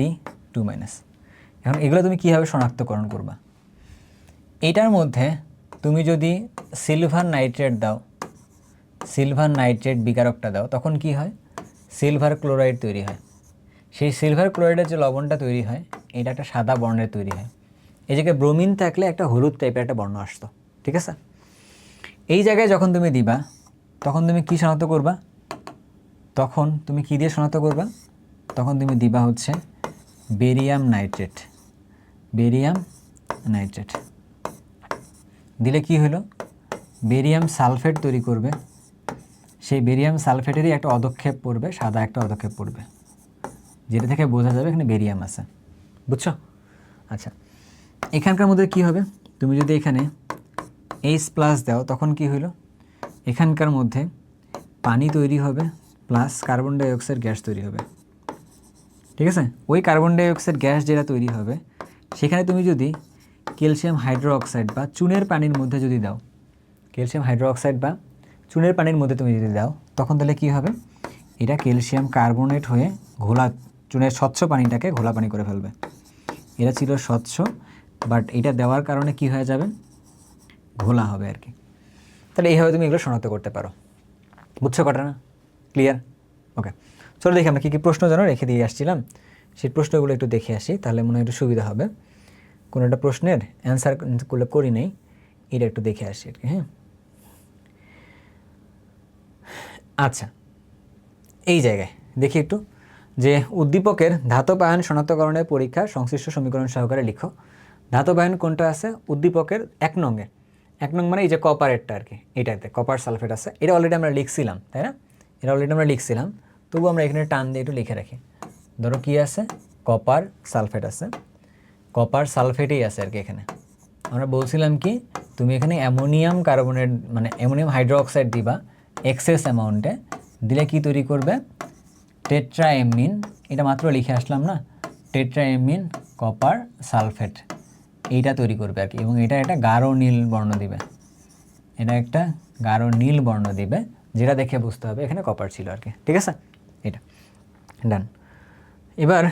2 মাইনাস। এখন এগুলো তুমি কীভাবে শনাক্তকরণ করবা? এইটার মধ্যে তুমি যদি সিলভার নাইট্রেট দাও, সিলভার নাইট্রেট বিকারকটা দাও, তখন কি হয়, সিলভার ক্লোরাইড তৈরি হয়। সেই সিলভার ক্লোরাইডের যে লবণটা তৈরি হয়, এটা একটা সাদা বর্ণের তৈরি হয়। এই জায়গায় ব্রোমিন থাকলে একটা হলুদ টাইপের একটা বর্ণ আসতো, ঠিক আছে? এই জায়গায় যখন তুমি দিবা, তখন তুমি কি শনাক্ত করবা? তখন তুমি কি দিয়ে শনাক্ত করবা? তখন তুমি দিবা হচ্ছে বেরিয়াম নাইট্রেট। বেরিয়াম নাইট্রেট দিলে কি হলো, বেরিয়াম সালফেট তৈরি করবে। সেই বেরিয়াম সালফেটেরই একটা অধক্ষেপ পড়বে, সাদা একটা অধক্ষেপ পড়বে, যেটা থেকে বোঝা যাবে এখানে বেরিয়াম আছে। বুঝছো? আচ্ছা, এখানকার মধ্যে কি হবে, তুমি যদি এখানে H+ দাও, তখন কি হলো, এখানকার মধ্যে পানি তৈরি হবে plus carbon die oxide gas তৈরি হবে, ঠিক আছে? ওই কার্বন ডাই অক্সাইড গ্যাস যেটা তৈরি হবে, সেখানে তুমি যদি ক্যালসিয়াম হাইড্রোক্সাইড বা চুনের পানির মধ্যে যদি দাও, ক্যালসিয়াম হাইড্রোক্সাইড বা চুনের পানির মধ্যে তুমি যদি দাও, তখন তাহলে কী হবে, এটা ক্যালসিয়াম কার্বনেট হয়ে ঘোলা, চুনের স্বচ্ছ পানিটাকে ঘোলা পানি করে ফেলবে। এটা ছিল স্বচ্ছ, বাট এটা দেওয়ার কারণে কি হয়ে যাবে, ঘোলা হবে আর কি। তাহলে এইভাবে তুমি এগুলো শনাক্ত করতে পারো। বুঝছো কথা না? ক্লিয়ার? ওকে, চলো দেখি আমরা কী কী প্রশ্ন যেন রেখে দিয়ে আসছিলাম, সেই প্রশ্নগুলো একটু দেখে আসি, তাহলে মনে হয় একটু সুবিধা হবে। কোনো একটা প্রশ্নের অ্যান্সারগুলো করি নেই, এটা একটু দেখে আসি আর কি। হ্যাঁ, আচ্ছা, এই জায়গায় দেখি একটু যে উদ্দীপকের ধাতব আয়ন শনাক্তকরণের পরীক্ষা সংশ্লিষ্ট সমীকরণ সহকারে লিখো। ধাতব আয়ন কোনটা আছে উদ্দীপকের 1 নংয়ে? 1 নং মানে এই যে কপারেরটা আর কি, এটাতে কপার সালফেট আছে। এটা অলরেডি আমরা লিখছিলাম, তাই না? এটা অলরেডি আমরা লিখছিলাম, তবু আমরা এখানে টান দিয়ে একটু লিখে রাখি। ধরো কি আছে, কপার সালফেট আছে, কপার সালফেটই আছে আর কি। এখানে আমরা বলছিলাম কি, তুমি এখানে অ্যামোনিয়াম কার্বনেট মানে অ্যামোনিয়াম হাইড্রোক্সাইড দিবা এক্সেস অ্যামাউন্টে, দিলে কি তৈরি করবে, টেট্রাএমিন। এটা মাত্র লিখে আসলাম না, টেট্রাএমিন কপার সালফেট, এইটা তৈরি করবে আর কি। এবং এটা একটা গাঢ় নীল বর্ণ দিবে, এটা একটা গাঢ় নীল বর্ণ দিবে, যেটা দেখে বুঝতে হবে এখানে কপার ছিল আর কি, ঠিক আছে? এটা ডান। এবার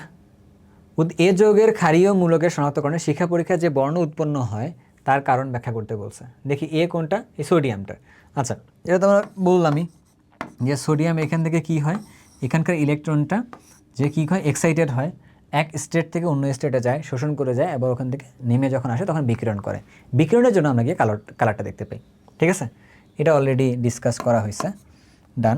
এ যৌগের ক্ষারীয় মূলকের শনাক্তকরণে শিক্ষা পরীক্ষায় যে বর্ণ উৎপন্ন হয় তার কারণ ব্যাখ্যা করতে বলছে। দেখি এ কোনটা, এই সোডিয়ামটা। আচ্ছা, এটা তো আমরা বললামই যে সোডিয়াম এখান থেকে কি হয়, এখানকার ইলেকট্রনটা যে কী হয়, এক্সাইটেড হয়, এক স্টেট থেকে অন্য স্টেটে যায়, শোষণ করে যায়, আবার ওখান থেকে নেমে যখন আসে তখন বিকিরণ করে। বিকিরণের জন্য আমরা গিয়ে কালারটা দেখতে পাই, ঠিক আছে? এটা অলরেডি ডিসকাস করা হয়েছে, ডান।